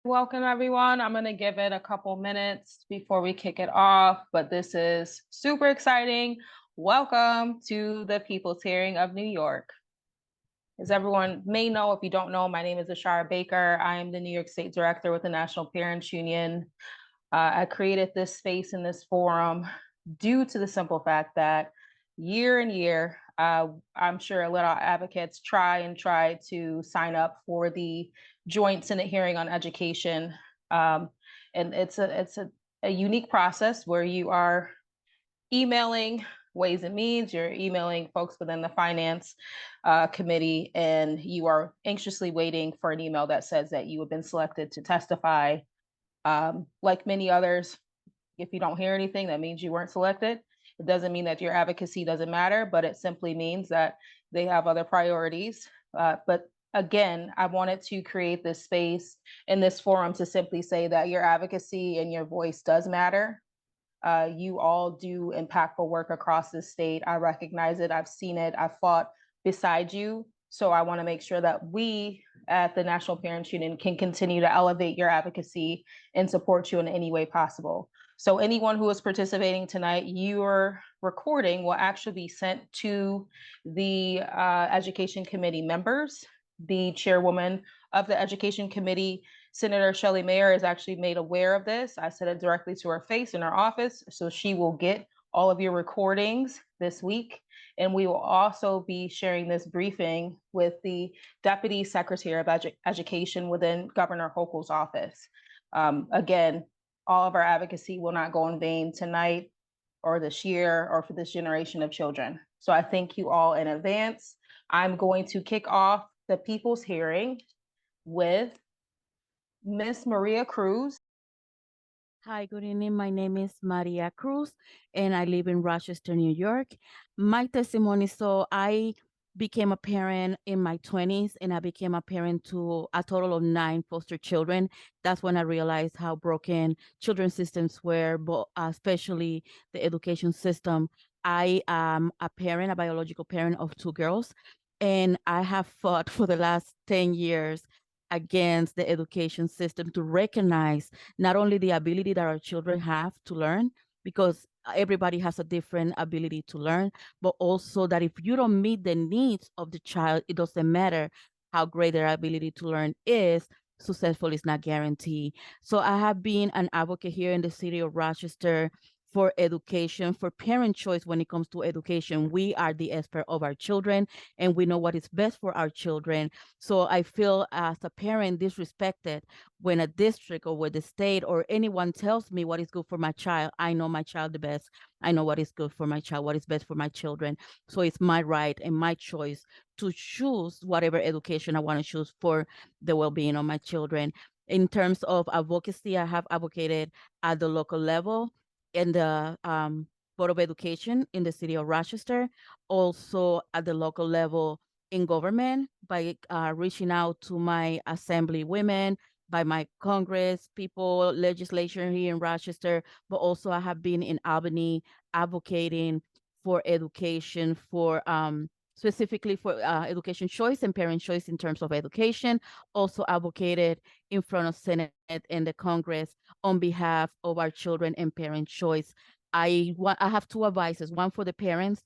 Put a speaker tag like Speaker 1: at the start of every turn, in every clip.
Speaker 1: Welcome, everyone. I'm going to give it a couple minutes before we kick it off, but this is super exciting. Welcome to the People's Hearing of New York. As everyone may know, if you don't know, my name is Ashara Baker. I am the New York State Director with the National Parents Union. I created this space in this forum due to the simple fact that year and year, I'm sure a lot of advocates try to sign up for the Joint Senate Hearing on Education. And it's a unique process where you are emailing Ways and Means, you're emailing folks within the Finance Committee, and you are anxiously waiting for an email that says that you have been selected to testify. Like many others, if you don't hear anything, that means you weren't selected. It doesn't mean that your advocacy doesn't matter, but it simply means that they have other priorities. But again, I wanted to create this space in this forum to simply say that your advocacy and your voice does matter. You all do impactful work across the state. I recognize it. I've seen it. I've fought beside you. So I want to make sure that we at the National Parents Union can continue to elevate your advocacy and support you in any way possible. So anyone who is participating tonight, your recording will actually be sent to the Education Committee members. The chairwoman of the Education Committee, Senator Shelley Mayer, is actually made aware of this. I said it directly to her face in her office, so she will get all of your recordings this week. And we will also be sharing this briefing with the Deputy Secretary of Education within Governor Hochul's office. Again, all of our advocacy will not go in vain tonight or this year or for this generation of children. So I thank you all in advance. I'm going to kick off the People's Hearing with Miss Maria Cruz.
Speaker 2: Hi, good evening. My name is Maria Cruz, and I live in Rochester, New York. My testimony, so I became a parent in my 20s, and I became a parent to a total of 9 foster children. That's when I realized how broken children's systems were, but especially the education system. I am a parent, a biological parent of 2 girls, and I have fought for the last 10 years against the education system to recognize not only the ability that our children have to learn, because everybody has a different ability to learn, but also that if you don't meet the needs of the child, it doesn't matter how great their ability to learn is, successful is not guaranteed. So I have been an advocate here in the city of Rochester for education, for parent choice when it comes to education. We are the expert of our children, and we know what is best for our children. So I feel as a parent disrespected when a district or when the state or anyone tells me what is good for my child. I know my child the best. I know what is good for my child, what is best for my children. So it's my right and my choice to choose whatever education I want to choose for the well-being of my children. In terms of advocacy, I have advocated at the local level in the Board of Education in the city of Rochester, also at the local level in government by reaching out to my assembly women, by my Congress people, legislation here in Rochester, but also I have been in Albany advocating for education, for specifically for education choice and parent choice in terms of education, also advocated in front of Senate and the Congress on behalf of our children and parent choice. I have 2 advices, one for the parents: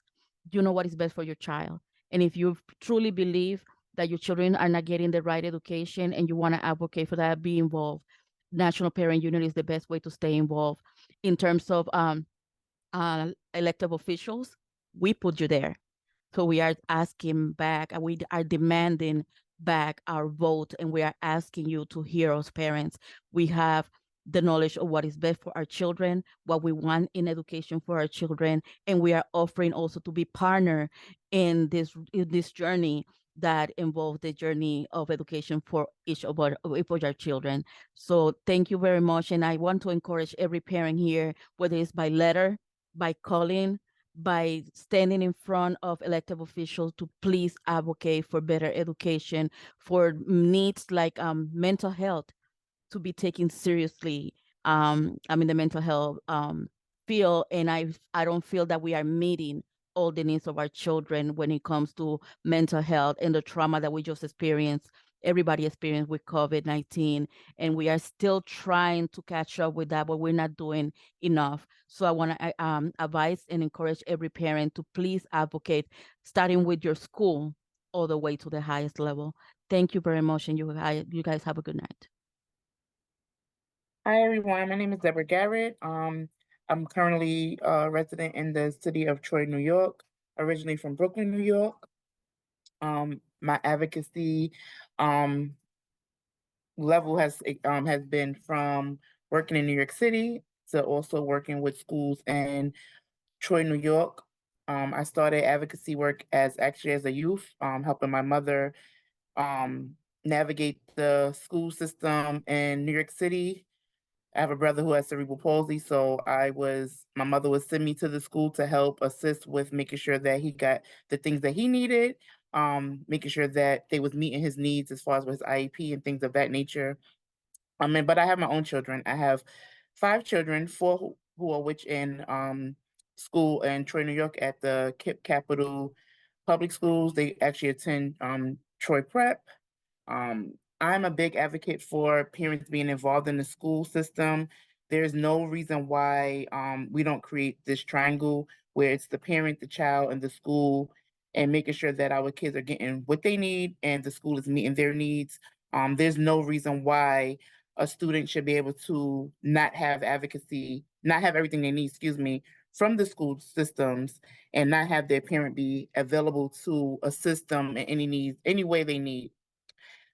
Speaker 2: you know what is best for your child. And if you truly believe that your children are not getting the right education and you want to advocate for that, be involved. National Parent Union is the best way to stay involved. In terms of elected officials, we put you there. So we are asking back, and we are demanding back our vote, and we are asking you to hear us parents. We have the knowledge of what is best for our children, what we want in education for our children, and we are offering also to be partner in this journey that involves the journey of education for each of our children. So thank you very much, and I want to encourage every parent here, whether it's by letter, by calling, by standing in front of elected officials, to please advocate for better education, for needs like mental health to be taken seriously. I'm in the mental health field, and I don't feel that we are meeting all the needs of our children when it comes to mental health and the trauma that we just experienced everybody experienced with COVID-19, and we are still trying to catch up with that, but we're not doing enough. So I want to advise and encourage every parent to please advocate, starting with your school all the way to the highest level. Thank you very much, and you guys have a good night.
Speaker 3: Hi everyone, my name is Deborah Garrett. I'm currently a resident in the city of Troy, New York, originally from Brooklyn, New York. My advocacy um, level has been from working in New York City to also working with schools in Troy, New York. I started advocacy work as a youth, helping my mother navigate the school system in New York City. I have a brother who has cerebral palsy, so my mother would send me to the school to help assist with making sure that he got the things that he needed, making sure that they was meeting his needs as far as with his IEP and things of that nature. But I have my own children. I have 5 children, 4 who are which in school in Troy, New York at the KIPP Capital Public Schools. They actually attend Troy Prep. I'm a big advocate for parents being involved in the school system. There's no reason why we don't create this triangle where it's the parent, the child, and the school, and making sure that our kids are getting what they need and the school is meeting their needs. There's no reason why a student should be able to not have advocacy, not have everything they need, excuse me, from the school systems, and not have their parent be available to assist them in any needs, any way they need.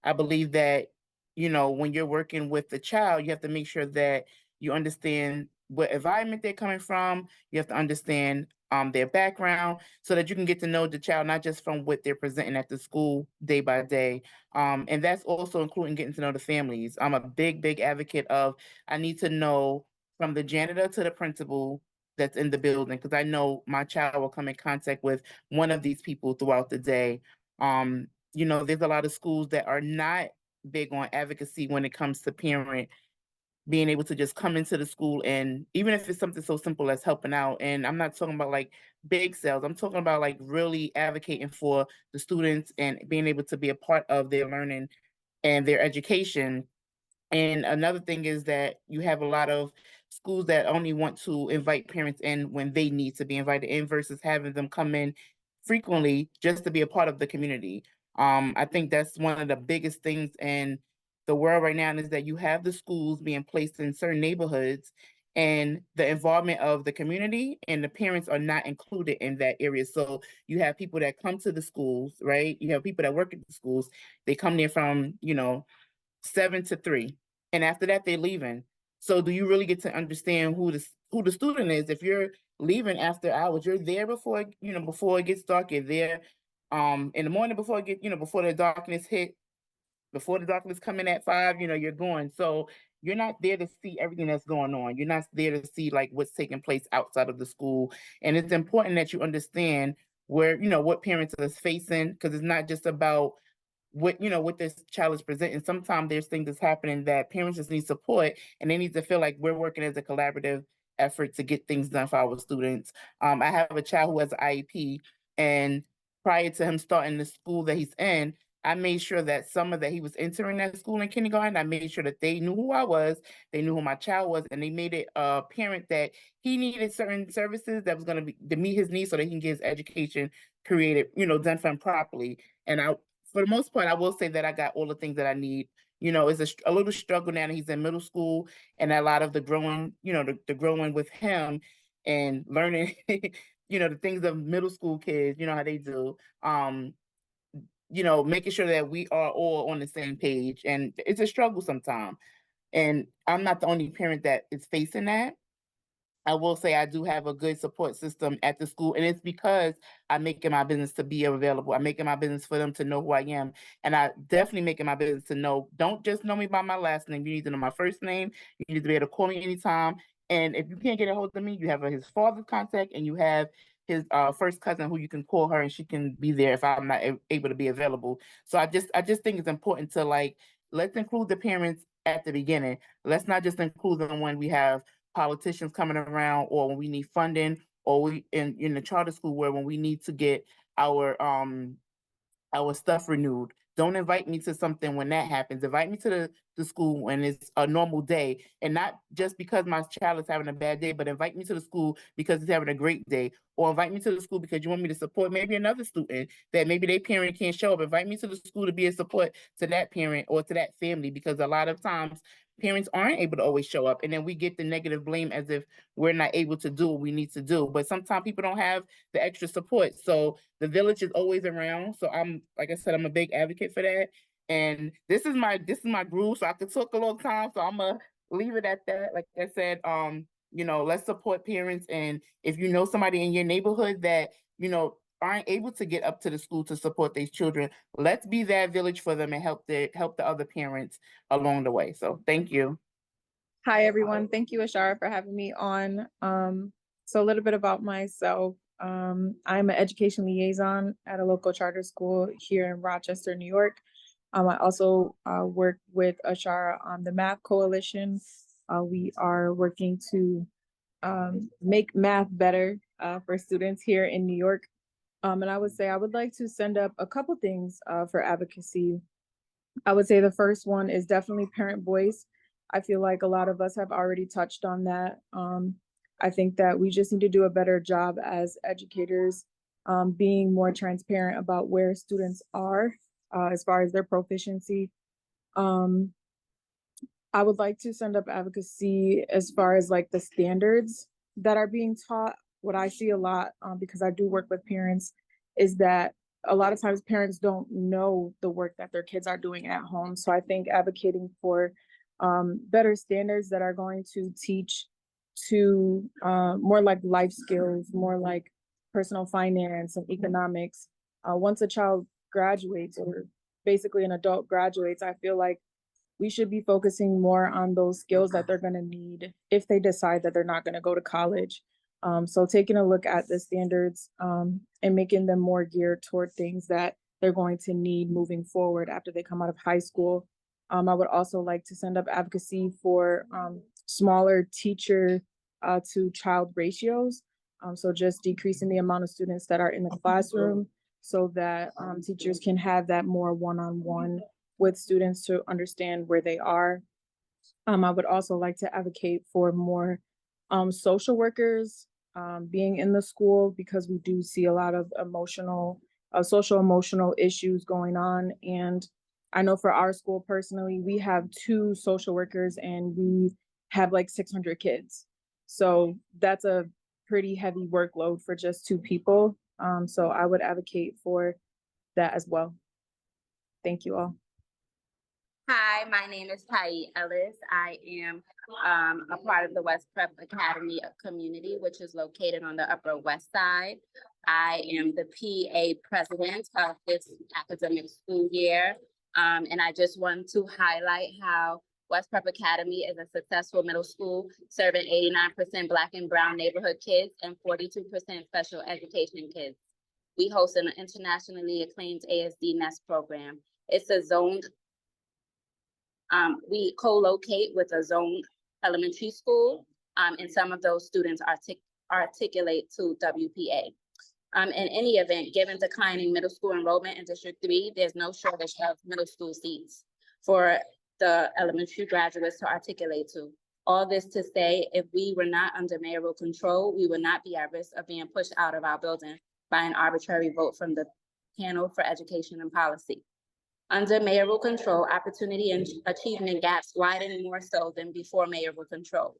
Speaker 3: I believe that, when you're working with the child, you have to make sure that you understand what environment they're coming from. You have to understand their background so that you can get to know the child, not just from what they're presenting at the school day by day. And that's also including getting to know the families. I'm a big, big advocate of I need to know from the janitor to the principal that's in the building, because I know my child will come in contact with one of these people throughout the day. There's a lot of schools that are not big on advocacy when it comes to parent being able to just come into the school, and even if it's something so simple as helping out. And I'm not talking about like big sales. I'm talking about like really advocating for the students and being able to be a part of their learning and their education. And another thing is that you have a lot of schools that only want to invite parents in when they need to be invited in versus having them come in frequently just to be a part of the community. I think that's one of the biggest things in the world right now is that you have the schools being placed in certain neighborhoods and the involvement of the community and the parents are not included in that area. So you have people that come to the schools, right? You have people that work at the schools. They come there from, 7 to 3. And after that, they're leaving. So do you really get to understand who the student is? If you're leaving after hours, you're there before it gets dark. You're there in the morning before the darkness hit, before the darkness come in at 5, you're going. So you're not there to see everything that's going on. You're not there to see like what's taking place outside of the school. And it's important that you understand where, what parents are facing, because it's not just about what this child is presenting. Sometimes there's things that's happening that parents just need support, and they need to feel like we're working as a collaborative effort to get things done for our students. I have a child who has an IEP, and prior to him starting the school that he's in, I made sure that summer that he was entering that school in kindergarten, I made sure that they knew who I was, they knew who my child was, and they made it apparent that he needed certain services that was going to be to meet his needs so that he can get his education created, done for him properly. And for the most part, I will say that I got all the things that I need. It's a little struggle now that he's in middle school, and a lot of the growing, the growing with him and learning, the things of middle school kids, how they do. Making sure that we are all on the same page, and it's a struggle sometimes. And I'm not the only parent that is facing that. I will say I do have a good support system at the school, and it's because I make it my business to be available. I make it my business for them to know who I am, and I definitely make it my business to know. Don't just know me by my last name. You need to know my first name. You need to be able to call me anytime. And if you can't get a hold of me, you have his father's contact, and you have his first cousin who you can call her, and she can be there if I'm not able to be available. So I just think it's important to like let's include the parents at the beginning. Let's not just include them when we have politicians coming around or when we need funding, or we in the charter school where when we need to get our stuff renewed. Don't invite me to something when that happens. Invite me to the school when it's a normal day, and not just because my child is having a bad day, but invite me to the school because he's having a great day, or invite me to the school because you want me to support maybe another student that maybe their parent can't show up. Invite me to the school to be a support to that parent or to that family, because a lot of times parents aren't able to always show up, and then we get the negative blame as if we're not able to do what we need to do. But sometimes people don't have the extra support. So the village is always around. So like I said, I'm a big advocate for that. And this is my groove, so I could talk a long time. So I'm gonna leave it at that. Like I said, let's support parents. And if you know somebody in your neighborhood that, aren't able to get up to the school to support these children, let's be that village for them and help the other parents along the way. So thank you.
Speaker 4: Hi, everyone. Thank you, Ashara, for having me on. So a little bit about myself. I'm an education liaison at a local charter school here in Rochester, New York. I also work with Ashara on the Math Coalition. We are working to make math better for students here in New York. And I would say I would like to send up a couple things for advocacy. I would say the first one is definitely parent voice. I feel like a lot of us have already touched on that. I think that we just need to do a better job as educators, being more transparent about where students are as far as their proficiency. I would like to send up advocacy as far as like the standards that are being taught. What I see a lot, because I do work with parents, is that a lot of times parents don't know the work that their kids are doing at home. So I think advocating for better standards that are going to teach to more like life skills, more like personal finance and economics. Once a child graduates, or basically an adult graduates, I feel like we should be focusing more on those skills that they're going to need if they decide that they're not going to go to college. So taking a look at the standards and making them more geared toward things that they're going to need moving forward after they come out of high school. I would also like to send up advocacy for smaller teacher to child ratios. So just decreasing the amount of students that are in the classroom so that teachers can have that more one-on-one with students to understand where they are. I would also like to advocate for more social workers being in the school, because we do see a lot of social emotional issues going on. And I know for our school personally, we have 2 social workers and we have like 600 kids. So that's a pretty heavy workload for just 2 people. So I would advocate for that as well. Thank you all.
Speaker 5: Hi, my name is Tai Ellis. I am a part of the West Prep Academy community, which is located on the Upper West Side. I am the PA president of this academic school year. And I just want to highlight how West Prep Academy is a successful middle school serving 89% Black and Brown neighborhood kids and 42% special education kids. We host an internationally acclaimed ASD Nest program. It's a zoned we co-locate with a zone elementary school, and some of those students articulate to WPA. In any event, given declining middle school enrollment in District 3, there's no shortage of middle school seats for the elementary graduates to articulate to. All this to say, if we were not under mayoral control, we would not be at risk of being pushed out of our building by an arbitrary vote from the Panel for Education and Policy. Under mayoral control, opportunity and achievement gaps widen more so than before mayoral control.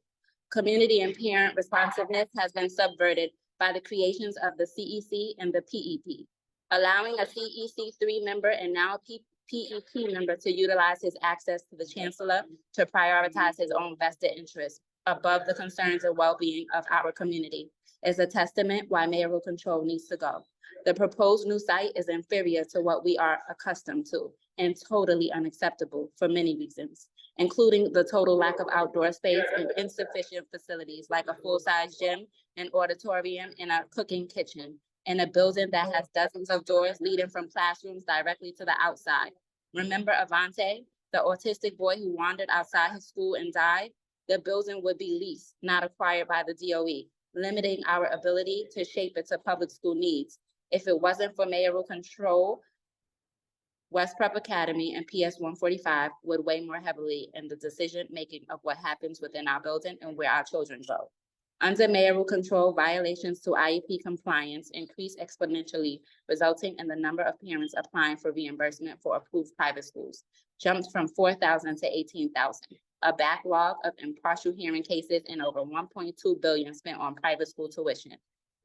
Speaker 5: Community and parent responsiveness has been subverted by the creations of the CEC and the PEP, allowing a CEC 3 member and now PEP member to utilize his access to the chancellor to prioritize his own vested interests above the concerns and well-being of our community is a testament why mayoral control needs to go. The proposed new site is inferior to what we are accustomed to and totally unacceptable for many reasons, including the total lack of outdoor space and insufficient facilities like a full-size gym, an auditorium, and a cooking kitchen, in a building that has dozens of doors leading from classrooms directly to the outside. Remember Avante, the autistic boy who wandered outside his school and died? The building would be leased, not acquired by the DOE, limiting our ability to shape it to public school needs. If it wasn't for mayoral control, West Prep Academy and PS 145 would weigh more heavily in the decision-making of what happens within our building and where our children go. Under mayoral control, violations to IEP compliance increased exponentially, resulting in the number of parents applying for reimbursement for approved private schools jumped from 4,000 to 18,000. A backlog of impartial hearing cases and over 1.2 billion spent on private school tuition.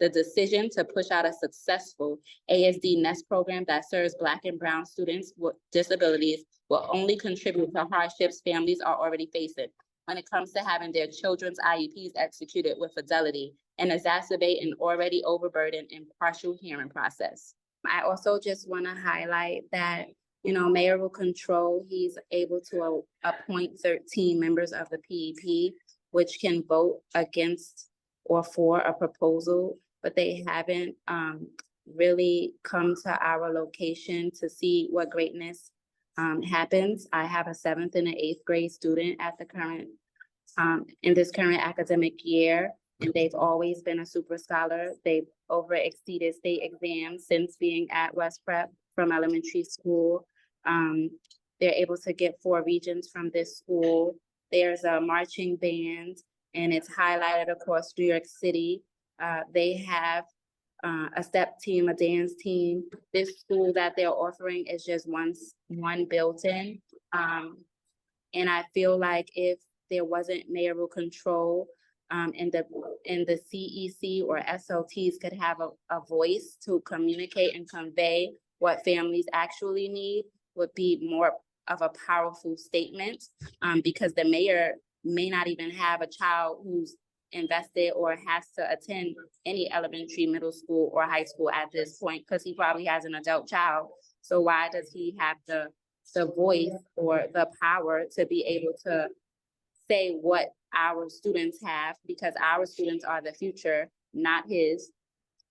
Speaker 5: The decision to push out a successful ASD NEST program that serves Black and Brown students with disabilities will only contribute to hardships families are already facing when it comes to having their children's IEPs executed with fidelity and exacerbate an already overburdened impartial hearing process. I also just want to highlight that, mayoral control, he's able to appoint 13 members of the PEP, which can vote against or for a proposal, but they haven't really come to our location to see what greatness happens. I have a 7th and an 8th grade student at the current, in this current academic year, and they've always been a super scholar. They've over exceeded state exams since being at West Prep from elementary school. They're able to get 4 regions from this school. There's a marching band, and it's highlighted across New York City. They have a step team, a dance team. This school that they're offering is just one built-in. And I feel like if there wasn't mayoral control, and the CEC or SLTs could have a voice to communicate and convey what families actually need, would be more of a powerful statement, because the mayor may not even have a child who's invested or has to attend any elementary, middle school, or high school at this point, because he probably has an adult child. So why does he have the voice or the power to be able to say what our students have? Because our students are the future, not his.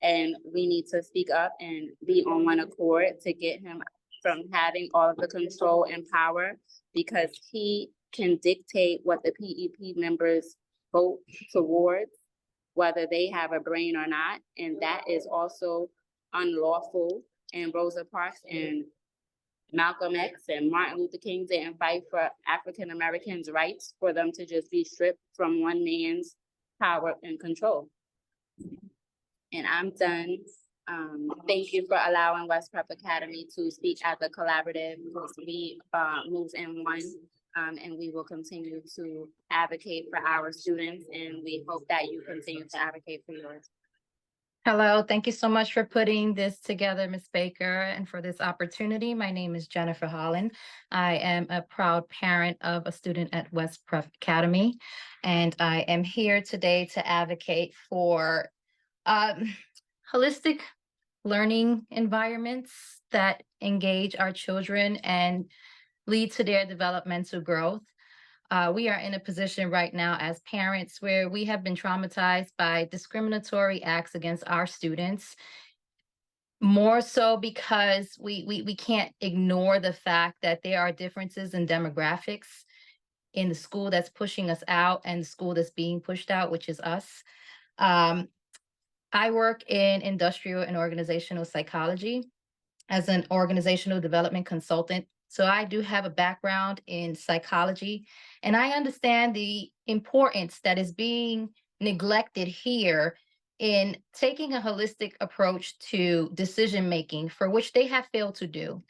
Speaker 5: And we need to speak up and be on one accord to get him from having all of the control and power, because he can dictate what the PEP members vote towards, whether they have a brain or not. And that is also unlawful. And Rosa Parks and Malcolm X and Martin Luther King didn't fight for African Americans' rights for them to just be stripped from one man's power and control. And I'm done. Thank you for allowing West Prep Academy to speak as a collaborative. We move in one, and we will continue to advocate for our students, and we hope that you continue to advocate for yours.
Speaker 6: Hello, thank you so much for putting this together, Ms. Baker, and for this opportunity. My name is Jennifer Holland. I am a proud parent of a student at West Prep Academy, and I am here today to advocate for holistic learning environments that engage our children and lead to their developmental growth. We are in a position right now as parents where we have been traumatized by discriminatory acts against our students, more so because we can't ignore the fact that there are differences in demographics in the school that's pushing us out and the school that's being pushed out, which is us. I work in industrial and organizational psychology as an organizational development consultant. So I do have a background in psychology, and I understand the importance that is being neglected here in taking a holistic approach to decision-making, for which they have failed to do.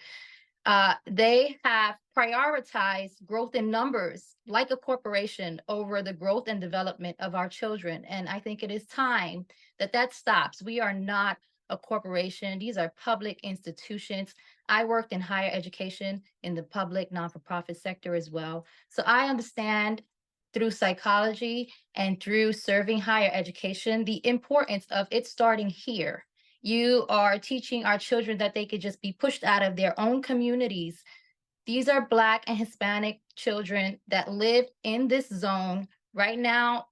Speaker 6: They have prioritized growth in numbers like a corporation over the growth and development of our children. And I think it is time that that stops. We are not a corporation. These are public institutions. I worked in higher education in the public non-for-profit sector as well. So I understand through psychology and through serving higher education, the importance of it starting here. You are teaching our children that they could just be pushed out of their own communities. These are Black and Hispanic children that live in this zone right now.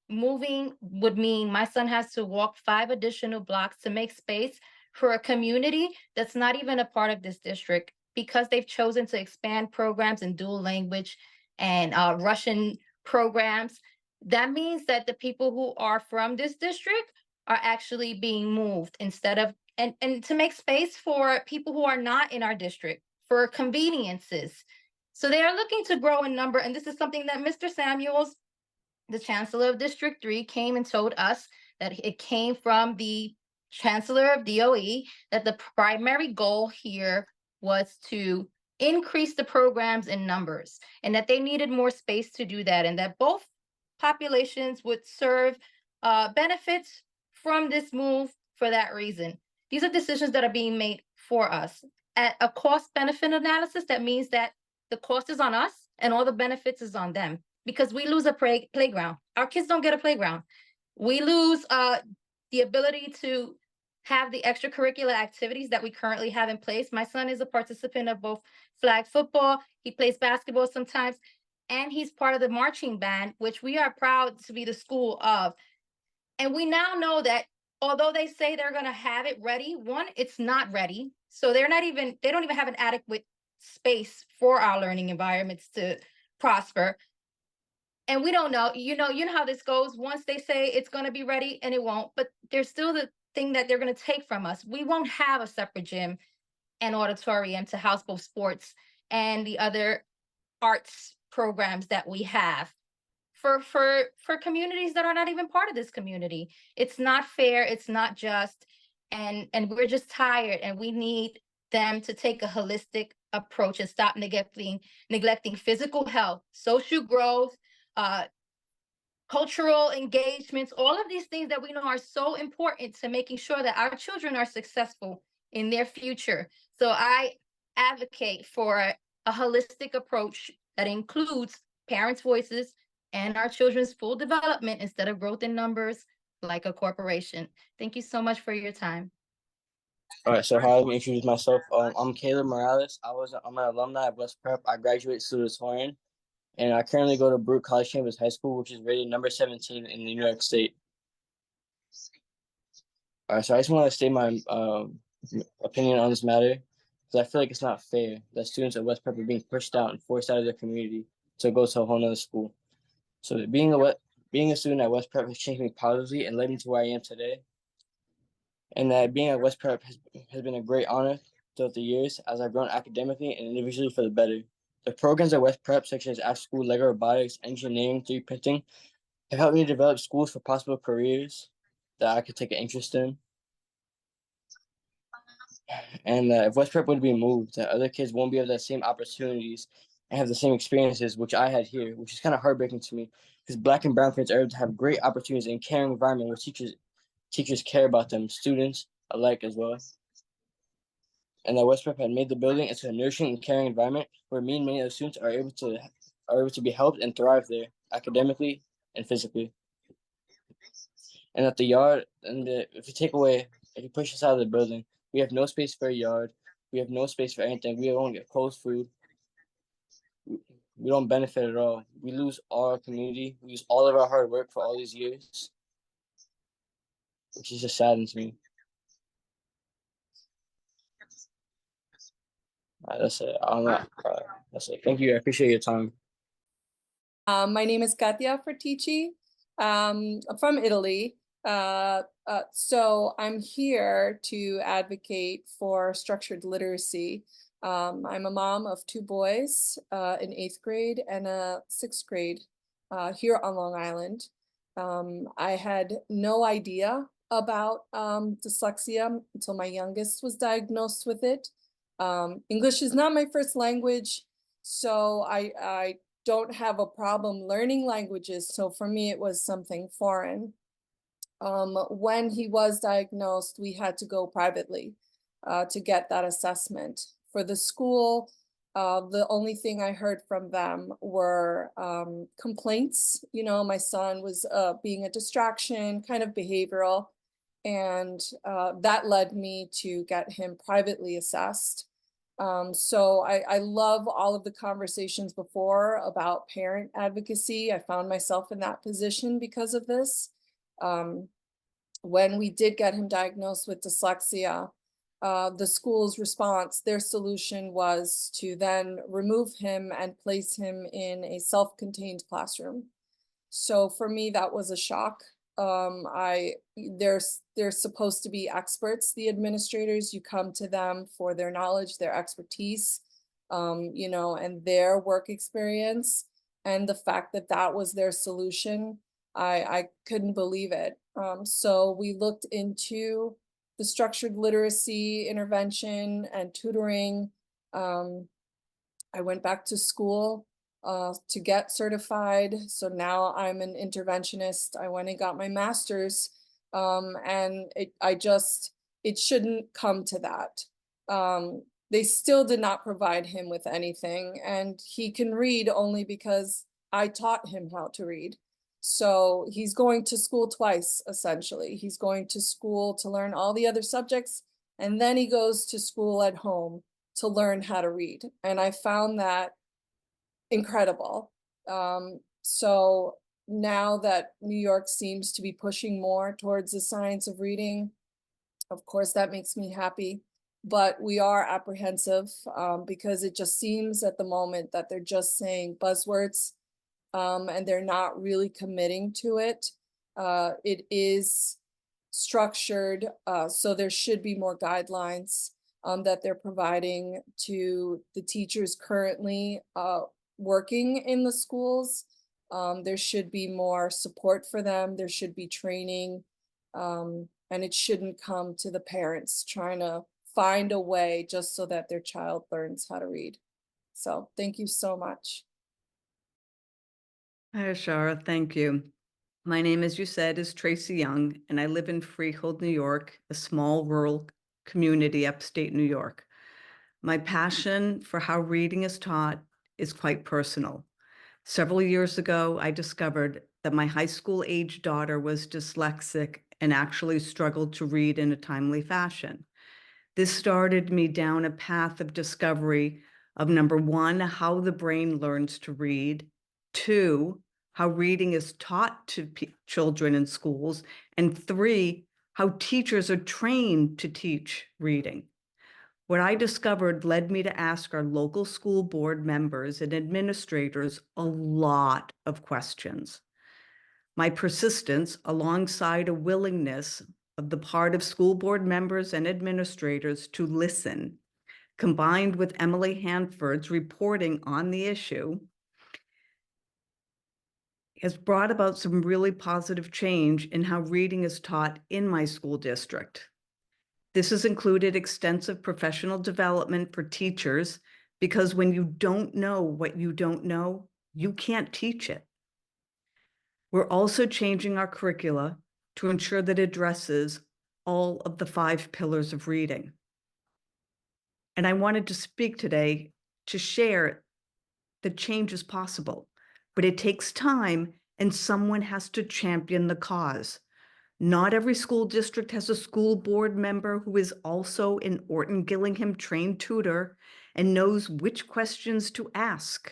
Speaker 6: Moving would mean my son has to walk 5 additional blocks to make space for a community that's not even a part of this district, because they've chosen to expand programs in dual language and Russian programs. That means that the people who are from this district are actually being moved instead of, and to make space for people who are not in our district, for conveniences. So they are looking to grow in number. And this is something that Mr. Samuels, the Chancellor of District 3, came and told us that it came from the Chancellor of DOE, that the primary goal here was to increase the programs in numbers and that they needed more space to do that, and that both populations would serve benefits from this move for that reason. These are decisions that are being made for us. At a cost benefit analysis, that means that the cost is on us and all the benefits is on them, because we lose a playground. Our kids don't get a playground. We lose the ability to have the extracurricular activities that we currently have in place. My son is a participant of both flag football. He plays basketball sometimes, and he's part of the marching band, which we are proud to be the school of. And we now know that although they say they're going to have it ready, one, it's not ready. So they don't even have an adequate space for our learning environments to prosper. And we don't know, you know how this goes. Once they say it's going to be ready, and it won't, but there's still the thing that they're going to take from us. We won't have a separate gym and auditorium to house both sports and the other arts programs that we have for communities that are not even part of this community. It's not fair, it's not just, and we're just tired, and we need them to take a holistic approach and stop neglecting physical health, social growth, cultural engagements, all of these things that we know are so important to making sure that our children are successful in their future. So I advocate for a holistic approach that includes parents' voices and our children's full development instead of growth in numbers like a corporation. Thank you so much for your time.
Speaker 7: All right, so how do I introduce myself? I'm Caleb Morales. I'm an alumni of West Prep. I graduated salutatorian, and I currently go to Brooke College Campus High School, which is rated number 17 in New York State. All right, so I just want to state my opinion on this matter, because I feel like it's not fair that students at West Prep are being pushed out and forced out of their community to go to a whole nother school. So being a student at West Prep has changed me positively and led me to where I am today. And that being at West Prep has been a great honor throughout the years as I've grown academically and individually for the better. The programs at West Prep, such as after school Lego robotics, engineering, 3D printing, have helped me develop schools for possible careers that I could take an interest in. And if West Prep would be moved, that other kids won't be able to have the same opportunities and have the same experiences which I had here, which is kind of heartbreaking to me, because Black and brown parents are able to have great opportunities in caring environment where teachers care about them, students alike as well. And that West Prep had made the building into a nourishing and caring environment where me and many other students are able to be helped and thrive there academically and physically. And at the yard, if you push us out of the building, we have no space for a yard. We have no space for anything. We don't get clothes, food. We don't benefit at all. We lose our community. We lose all of our hard work for all these years, which is just saddens me. That's it. That's it. Thank you. I appreciate your time.
Speaker 8: My name is Katia Fertici. I'm from Italy. So I'm here to advocate for structured literacy. I'm a mom of 2 boys in 8th grade and a 6th grade here on Long Island. I had no idea about dyslexia until my youngest was diagnosed with it. English is not my first language, so I don't have a problem learning languages. So for me, it was something foreign. When he was diagnosed, we had to go privately to get that assessment. For the school, the only thing I heard from them were complaints. You know, my son was being a distraction, kind of behavioral, and that led me to get him privately assessed. So I love all of the conversations before about parent advocacy. I found myself in that position because of this. When we did get him diagnosed with dyslexia, the school's response, their solution was to then remove him and place him in a self-contained classroom. So for me, that was a shock. They're supposed to be experts, the administrators. You come to them for their knowledge, their expertise. you know, and their work experience, and the fact that that was their solution, I couldn't believe it. So we looked into the structured literacy intervention and tutoring. I went back to school to get certified. So now I'm an interventionist. I went and got my master's, and it shouldn't come to that. They still did not provide him with anything, and he can read only because I taught him how to read. So he's going to school twice, essentially. He's going to school to learn all the other subjects, and then he goes to school at home to learn how to read. And I found that incredible. So now that New York seems to be pushing more towards the science of reading, of course, that makes me happy. But we are apprehensive because it just seems at the moment that they're just saying buzzwords and they're not really committing to it. It is structured, so there should be more guidelines that they're providing to the teachers currently working in the schools. There should be more support for them. There should be training, and it shouldn't come to the parents trying to find a way just so that their child learns how to read. So thank you so much.
Speaker 9: Hi, Ashara. Thank you. My name, as you said, is Tracy Young, and I live in Freehold, New York, a small rural community upstate New York. My passion for how reading is taught is quite personal. Several years ago, I discovered that my high school age daughter was dyslexic and actually struggled to read in a timely fashion. This started me down a path of discovery of, number one, how the brain learns to read, two, how reading is taught to children in schools, and three, how teachers are trained to teach reading. What I discovered led me to ask our local school board members and administrators a lot of questions. My persistence, alongside a willingness of the part of school board members and administrators to listen, combined with Emily Hanford's reporting on the issue, has brought about some really positive change in how reading is taught in my school district. This has included extensive professional development for teachers, because when you don't know what you don't know, you can't teach it. We're also changing our curricula to ensure that it addresses all of the 5 pillars of reading. And I wanted to speak today to share that change is possible, but it takes time and someone has to champion the cause. Not every school district has a school board member who is also an Orton Gillingham trained tutor and knows which questions to ask.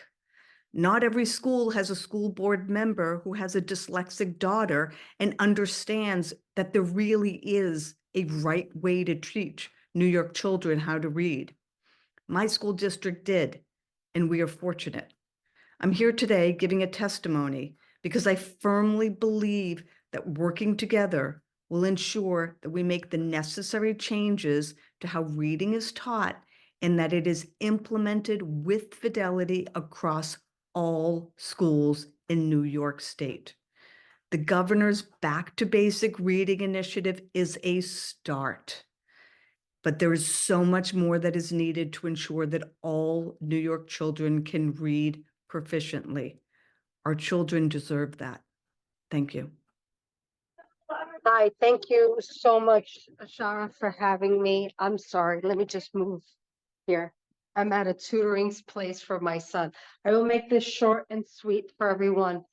Speaker 9: Not every school has a school board member who has a dyslexic daughter and understands that there really is a right way to teach New York children how to read. My school district did, and we are fortunate. I'm here today giving a testimony because I firmly believe that working together will ensure that we make the necessary changes to how reading is taught and that it is implemented with fidelity across all schools in New York State. The governor's Back to Basic Reading initiative is a start, but there is so much more that is needed to ensure that all New York children can read proficiently. Our children deserve that. Thank you.
Speaker 10: Hi, thank you so much, Ashara, for having me. I'm sorry, let me just move here. I'm at a tutoring place for my son. I will make this short and sweet for everyone.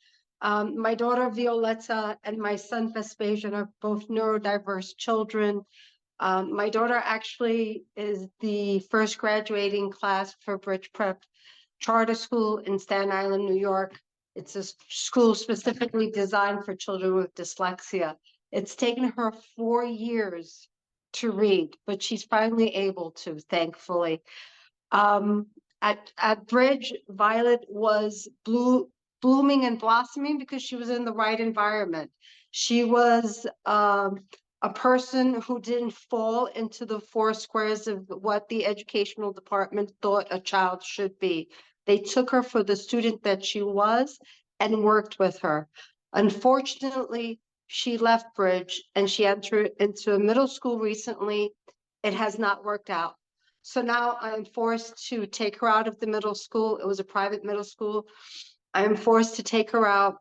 Speaker 10: My daughter Violetta and my son Vespasian are both neurodiverse children. My daughter actually is the first graduating class for Bridge Prep Charter School in Staten Island, New York. It's a school specifically designed for children with dyslexia. It's taken her 4 years to read, but she's finally able to, thankfully. At Bridge, Violet was blooming and blossoming because she was in the right environment. She was a person who didn't fall into the four squares of what the educational department thought a child should be. They took her for the student that she was and worked with her. Unfortunately, she left Bridge and she entered into a middle school recently. It has not worked out. So now I am forced to take her out of the middle school. It was a private middle school. I am forced to take her out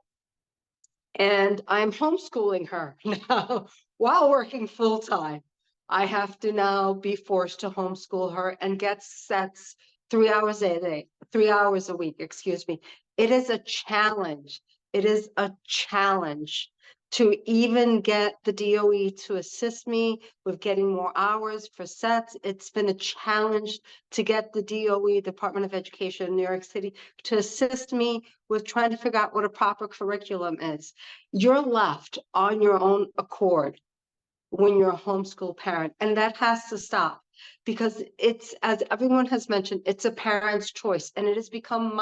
Speaker 10: and I'm homeschooling her now while working full time. I have to now be forced to homeschool her and get sets 3 hours a day, 3 hours a week, excuse me. It is a challenge. It is a challenge to even get the DOE to assist me with getting more hours for sets. It's been a challenge to get the DOE, Department of Education in New York City, to assist me with trying to figure out what a proper curriculum is. You're left on your own accord when you're a homeschool parent, and that has to stop because it's, as everyone has mentioned, it's a parent's choice, and it has become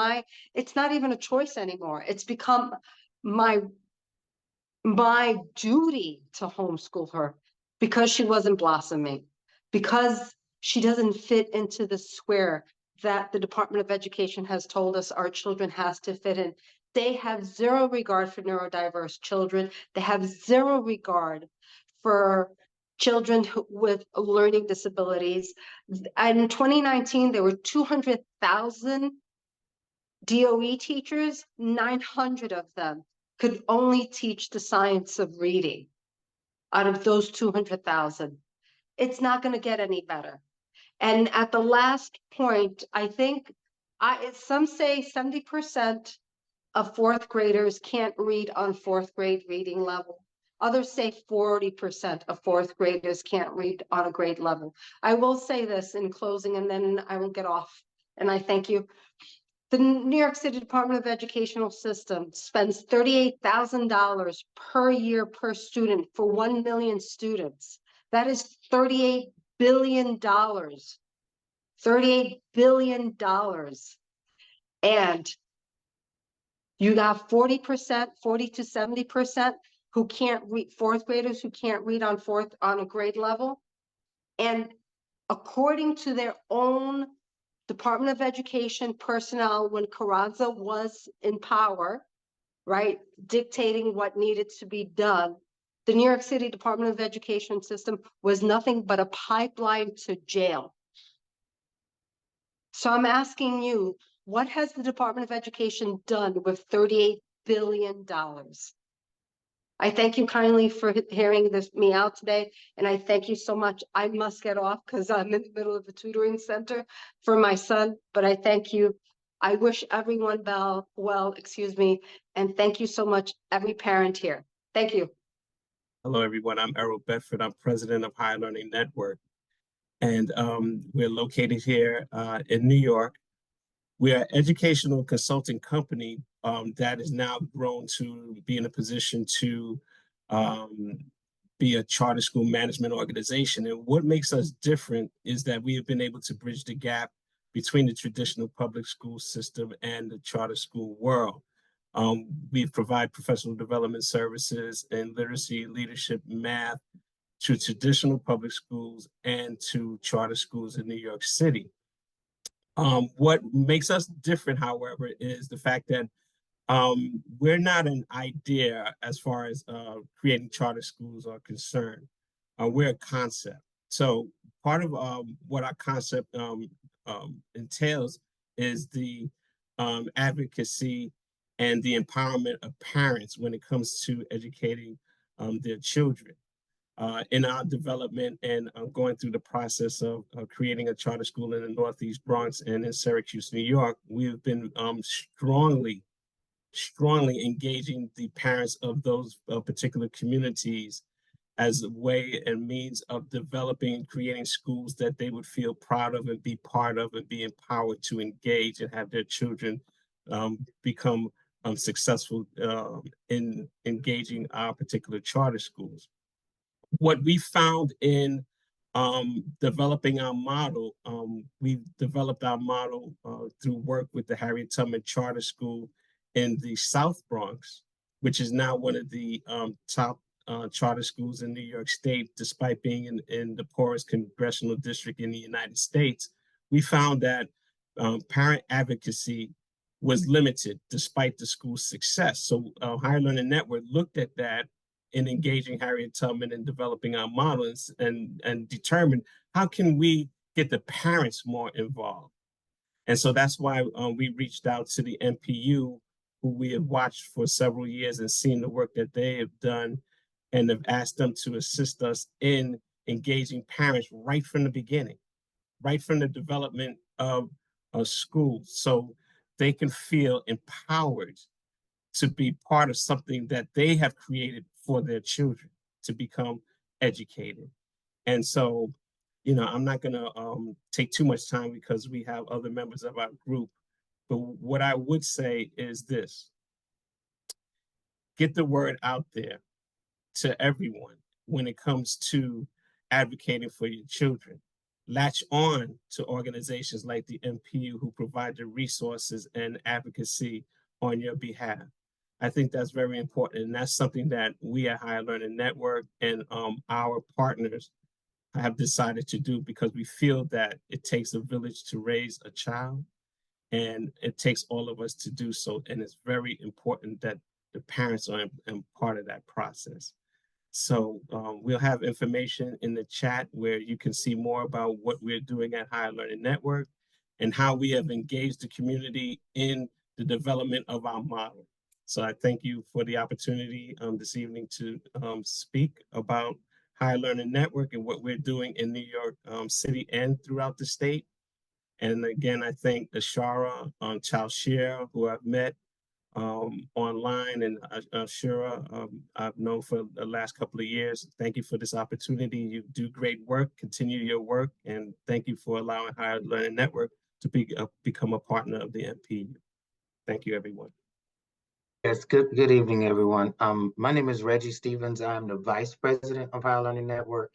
Speaker 10: it's not even a choice anymore. It's become my duty to homeschool her because she wasn't blossoming, because she doesn't fit into the square that the Department of Education has told us our children has to fit in. They have zero regard for neurodiverse children. They have zero regard for children with learning disabilities. In 2019, there were 200,000 DOE teachers, 900 of them could only teach the science of reading out of those 200,000. It's not going to get any better. And at the last point, I think some say 70% of fourth graders can't read on fourth grade reading level. Others say 40% of fourth graders can't read on a grade level. I will say this in closing, and then I will get off. And I thank you. The New York City Department of Educational System spends $38,000 per year per student for 1 million students. That is $38 billion. $38 billion. And you have 40%, 40 to 70% who can't read, fourth graders who can't read on a grade level. And according to their own Department of Education personnel, when Carranza was in power, right, dictating what needed to be done, the New York City Department of Education system was nothing but a pipeline to jail. So I'm asking you, what has the Department of Education done with $38 billion? I thank you kindly for hearing me out today, and I thank you so much. I must get off because I'm in the middle of a tutoring center for my son, but I thank you. I wish everyone well, excuse me, and thank you so much, every parent here. Thank you.
Speaker 11: Hello, everyone. I'm Errol Bedford. I'm president of Higher Learning Network, and we're located here in New York. We are an educational consulting company that is now grown to be in a position to be a charter school management organization. And what makes us different is that we have been able to bridge the gap between the traditional public school system and the charter school world. We provide professional development services in literacy, leadership, math to traditional public schools and to charter schools in New York City. What makes us different, however, is the fact that we're not an idea as far as creating charter schools are concerned. We're a concept. So part of what our concept entails is the advocacy and the empowerment of parents when it comes to educating their children. In our development and going through the process of creating a charter school in the Northeast Bronx and in Syracuse, New York, we've been strongly engaging the parents of those particular communities as a way and means of developing and creating schools that they would feel proud of and be part of and be empowered to engage and have their children become successful in engaging our particular charter schools. What we found in developing our model, we developed our model through work with the Harriet Tubman Charter School in the South Bronx, which is now one of the top charter schools in New York State, despite being in the poorest congressional district in the United States, we found that parent advocacy was limited despite the school's success. So Higher Learning Network looked at that in engaging Harriet Tubman and developing our models and determined how can we get the parents more involved. And so that's why we reached out to the NPU, who we have watched for several years and seen the work that they have done, and have asked them to assist us in engaging parents right from the beginning, right from the development of a school, so they can feel empowered to be part of something that they have created for their children to become educated. And so, you know, I'm not gonna take too much time because we have other members of our group, but what I would say is this: get the word out there to everyone when it comes to advocating for your children. Latch on to organizations like the NPU who provide the resources and advocacy on your behalf. I think that's very important, and that's something that we at Higher Learning Network and our partners have decided to do, because we feel that it takes a village to raise a child, and it takes all of us to do so, and it's very important that the parents are part of that process. So we'll have information in the chat where you can see more about what we're doing at Higher Learning Network and how we have engaged the community in the development of our model. So I thank you for the opportunity this evening to speak about Higher Learning Network and what we're doing in New York City and throughout the state. And again, I thank Ashara Chalshir, who I've met online, and Ashura, I've known for the last couple of years. Thank you for this opportunity. You do great work, continue your work, and thank you for allowing Higher Learning Network to become a partner of the NPU. Thank you, everyone.
Speaker 12: Yes, good evening, everyone. My name is Reggie Stevens. I'm the Vice President of Higher Learning Network.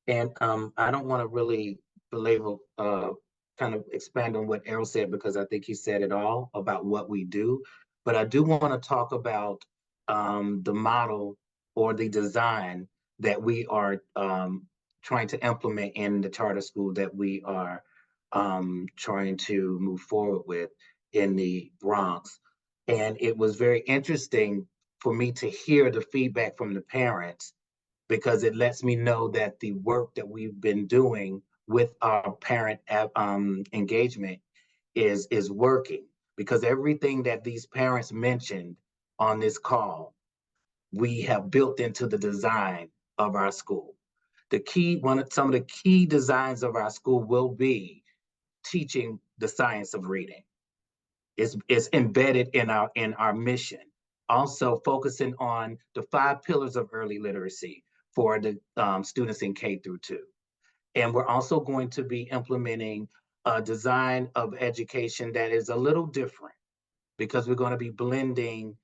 Speaker 12: And I don't want to really belabor, kind of expand on what Errol said, because I think he said it all about what we do. But I do want to talk about the model or the design that we are trying to implement in the charter school that we are trying to move forward with in the Bronx. And it was very interesting for me to hear the feedback from the parents, because it lets me know that the work that we've been doing with our parent engagement is working. Because everything that these parents mentioned on this call, we have built into the design of our school. Some of the key designs of our school will be teaching the science of reading. It's embedded in our mission. Also focusing on the 5 pillars of early literacy for the students in K through 2. And we're also going to be implementing a design of education that is a little different, because we're going to be blending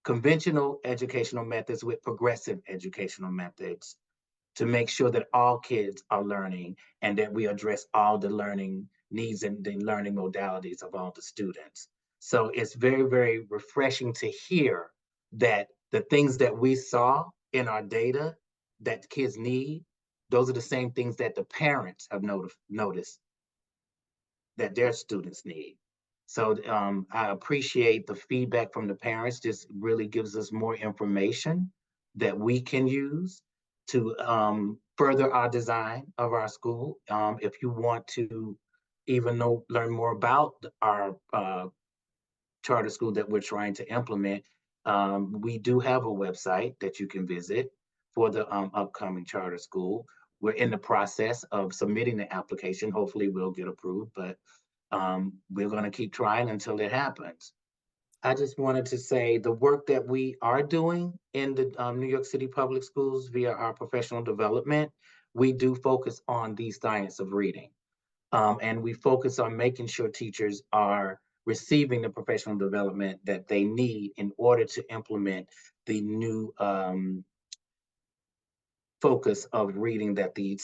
Speaker 12: conventional educational methods with progressive educational methods to make sure that all kids are learning and that we address all the learning needs and the learning modalities of all the students. So it's very, very refreshing to hear that the things that we saw in our data that kids need, those are the same things that the parents have noticed that their students need. So I appreciate the feedback from the parents. This really gives us more information that we can use to further our design of our school. If you want to even learn more about our charter school that we're trying to implement, we do have a website that you can visit for the upcoming charter school. We're in the process of submitting the application. Hopefully we'll get approved, but we're going to keep trying until it happens. I just wanted to say the work that we are doing in the New York City Public Schools via our professional development, we do focus on the science of reading. And we focus on making sure teachers are receiving the professional development that they need in order to implement the new focus of reading that the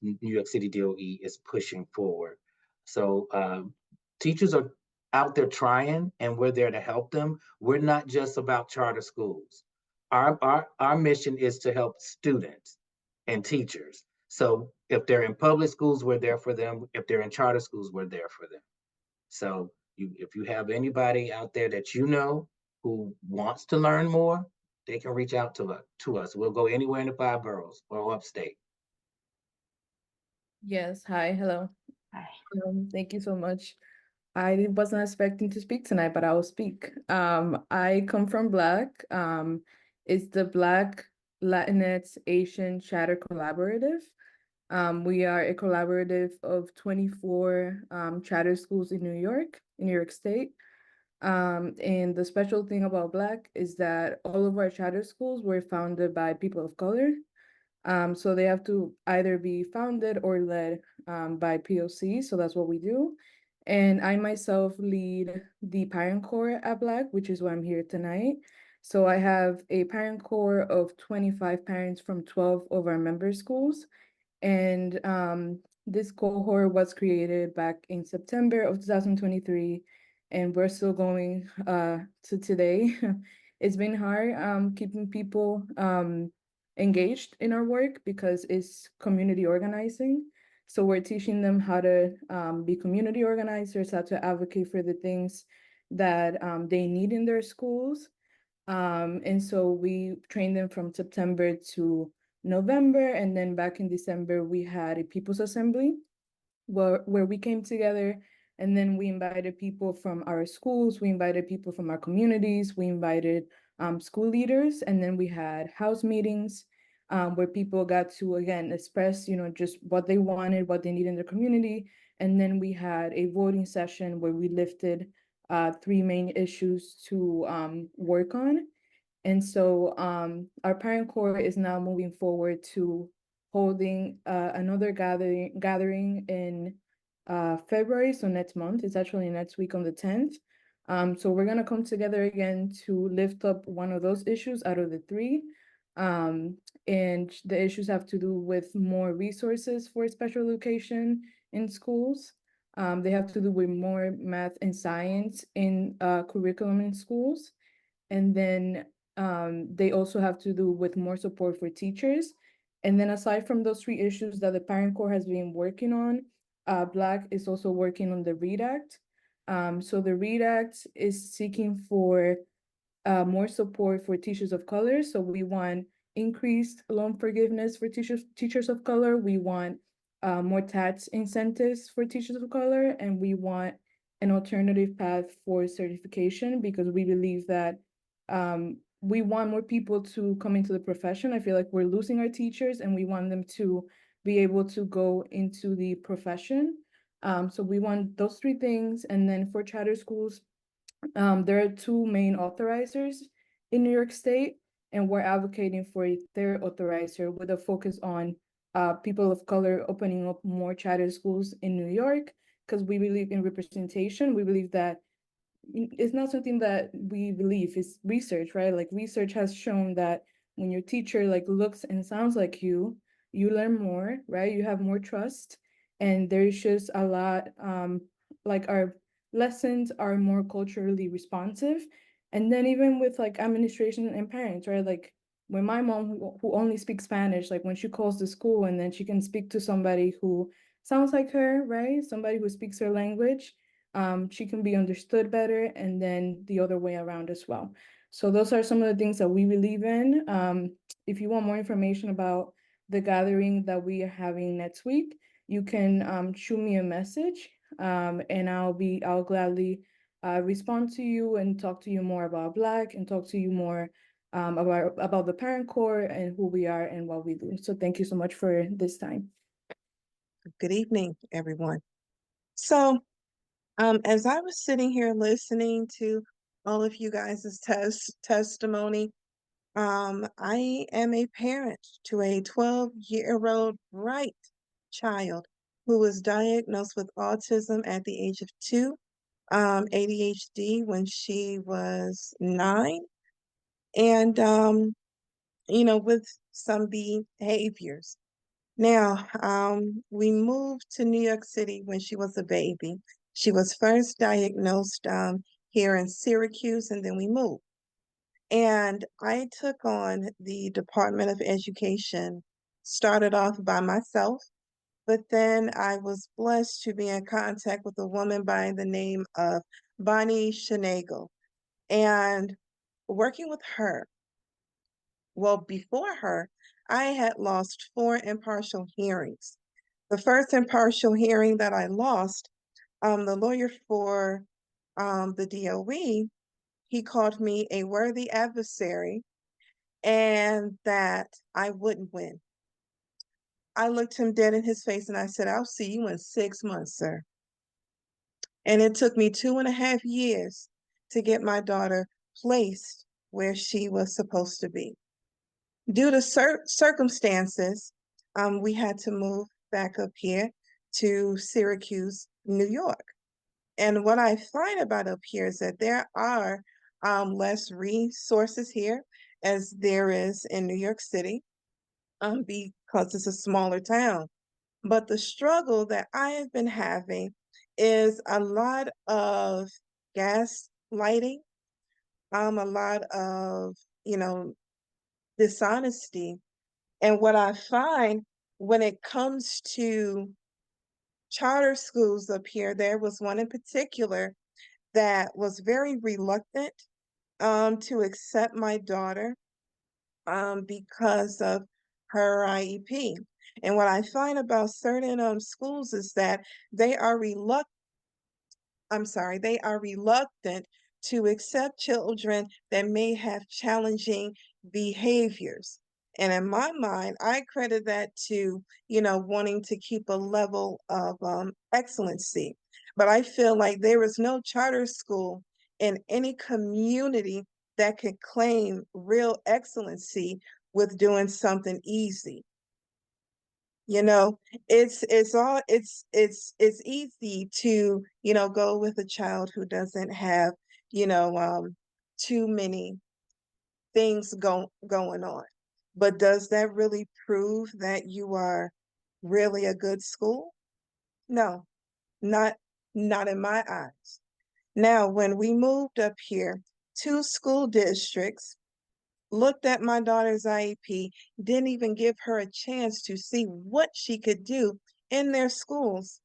Speaker 12: New York City DOE is pushing forward. So teachers are out there trying, and we're there to help them. We're not just about charter schools. our mission is to help students and teachers. So if they're in public schools, we're there for them. If they're in charter schools, we're there for them. So if you have anybody out there that you know who wants to learn more, they can reach out to us. We'll go anywhere in the 5 boroughs or upstate.
Speaker 13: Yes, hi, hello.
Speaker 1: Hi.
Speaker 13: Thank you so much. I wasn't expecting to speak tonight, but I will speak. I come from Black. It's the Black Latinx Asian Chatter Collaborative. We are a collaborative of 24 charter schools in New York State. And the special thing about Black is that all of our charter schools were founded by people of color. So they have to either be founded or led by POC. So that's what we do. And I myself lead the parent corps at Black, which is why I'm here tonight. So I have a parent corps of 25 parents from 12 of our member schools. And this cohort was created back in September of 2023, and we're still going to today. It's been hard keeping people engaged in our work because it's community organizing. So we're teaching them how to be community organizers, how to advocate for the things that they need in their schools. And so we trained them from September to November, and then back in December, we had a People's Assembly where we came together, and then we invited people from our schools, we invited people from our communities, we invited school leaders, and then we had house meetings where people got to, again, express, just what they wanted, what they needed in their community. And then we had a voting session where we lifted 3 main issues to work on. And so our parent corps is now moving forward to holding another gathering in February, so next month. It's actually next week on the 10th. So we're gonna come together again to lift up one of those issues out of the 3. And the issues have to do with more resources for special education in schools. They have to do with more math and science in curriculum in schools. And then they also have to do with more support for teachers. And then aside from those 3 issues that the parent corps has been working on, Black is also working on the READ Act. So the READ Act is seeking for more support for teachers of color. So we want increased loan forgiveness for teachers of color. We want more tax incentives for teachers of color, and we want an alternative path for certification because we believe that we want more people to come into the profession. I feel like we're losing our teachers and we want them to be able to go into the profession. So we want those 3 things. And then for charter schools, there are 2 main authorizers in New York State, and we're advocating for a 3rd authorizer with a focus on people of color opening up more charter schools in New York, because we believe in representation. We believe that it's not something that we believe, it's research, right? Like research has shown that when your teacher like looks and sounds like you learn more, right? You have more trust, and there's just a lot, like our lessons are more culturally responsive. And then even with like administration and parents, right? Like when my mom who only speaks Spanish, like when she calls the school and then she can speak to somebody who sounds like her, right? Somebody who speaks her language, she can be understood better, and then the other way around as well. So those are some of the things that we believe in. If you want more information about the gathering that we are having next week, you can shoot me a message, and I'll gladly respond to you and talk to you more about Black and talk to you more about the parent corps and who we are and what we do. So thank you so much for this time.
Speaker 14: Good evening, everyone. So as I was sitting here listening to all of you guys' testimony, I am a parent to a 12-year-old bright child who was diagnosed with autism at the age of 2, ADHD when she was 9, and with some behaviors. Now, we moved to New York City when she was a baby. She was first diagnosed here in Syracuse, and then we moved. And I took on the Department of Education, started off by myself, but then I was blessed to be in contact with a woman by the name of Bonnie Shenagle. And working with her, well, before her, I had lost 4 impartial hearings. The first impartial hearing that I lost, the lawyer for the DOE, he called me a worthy adversary and that I wouldn't win. I looked him dead in his face and I said, I'll see you in 6 months, sir. And it took me 2.5 years to get my daughter placed where she was supposed to be. Due to circumstances, we had to move back up here to Syracuse, New York. And what I find about up here is that there are less resources here as there is in New York City because it's a smaller town. But the struggle that I have been having is a lot of gas lighting, a lot of, dishonesty. And what I find when it comes to charter schools up here, there was one in particular that was very reluctant to accept my daughter because of her IEP. And what I find about certain schools is that they are reluctant to accept children that may have challenging behaviors. And in my mind, I credit that to, wanting to keep a level of excellency. But I feel like there is no charter school in any community that could claim real excellency with doing something easy. It's easy to, go with a child who doesn't have, too many things going on. But does that really prove that you are really a good school? No, not in my eyes. Now, when we moved up here, 2 school districts looked at my daughter's IEP, didn't even give her a chance to see what she could do in their schools,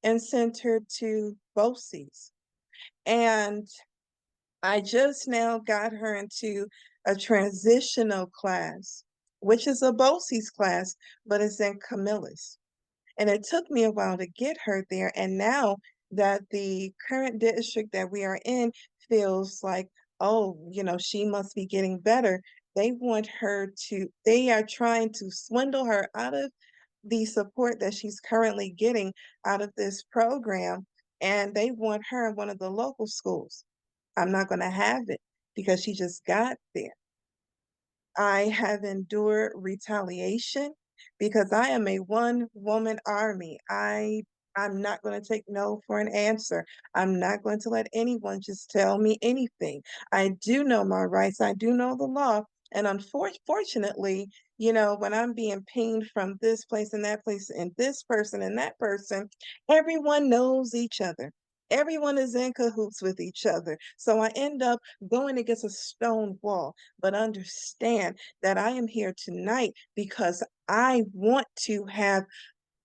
Speaker 14: and sent her to BOCES. And I just now got her into a transitional class, which is a BOCES class, but it's in Camillus. And it took me a while to get her there. And now that the current district that we are in feels like, oh, she must be getting better. They are trying to swindle her out of the support that she's currently getting out of this program. And they want her in one of the local schools. I'm not going to have it because she just got there. I have endured retaliation because I am a one-woman army. I'm not going to take no for an answer. I'm not going to let anyone just tell me anything. I do know my rights. I do know the law. And unfortunately, when I'm being pinged from this place and that place and this person and that person, everyone knows each other. Everyone is in cahoots with each other. So I end up going against a stone wall. But understand that I am here tonight because I want to have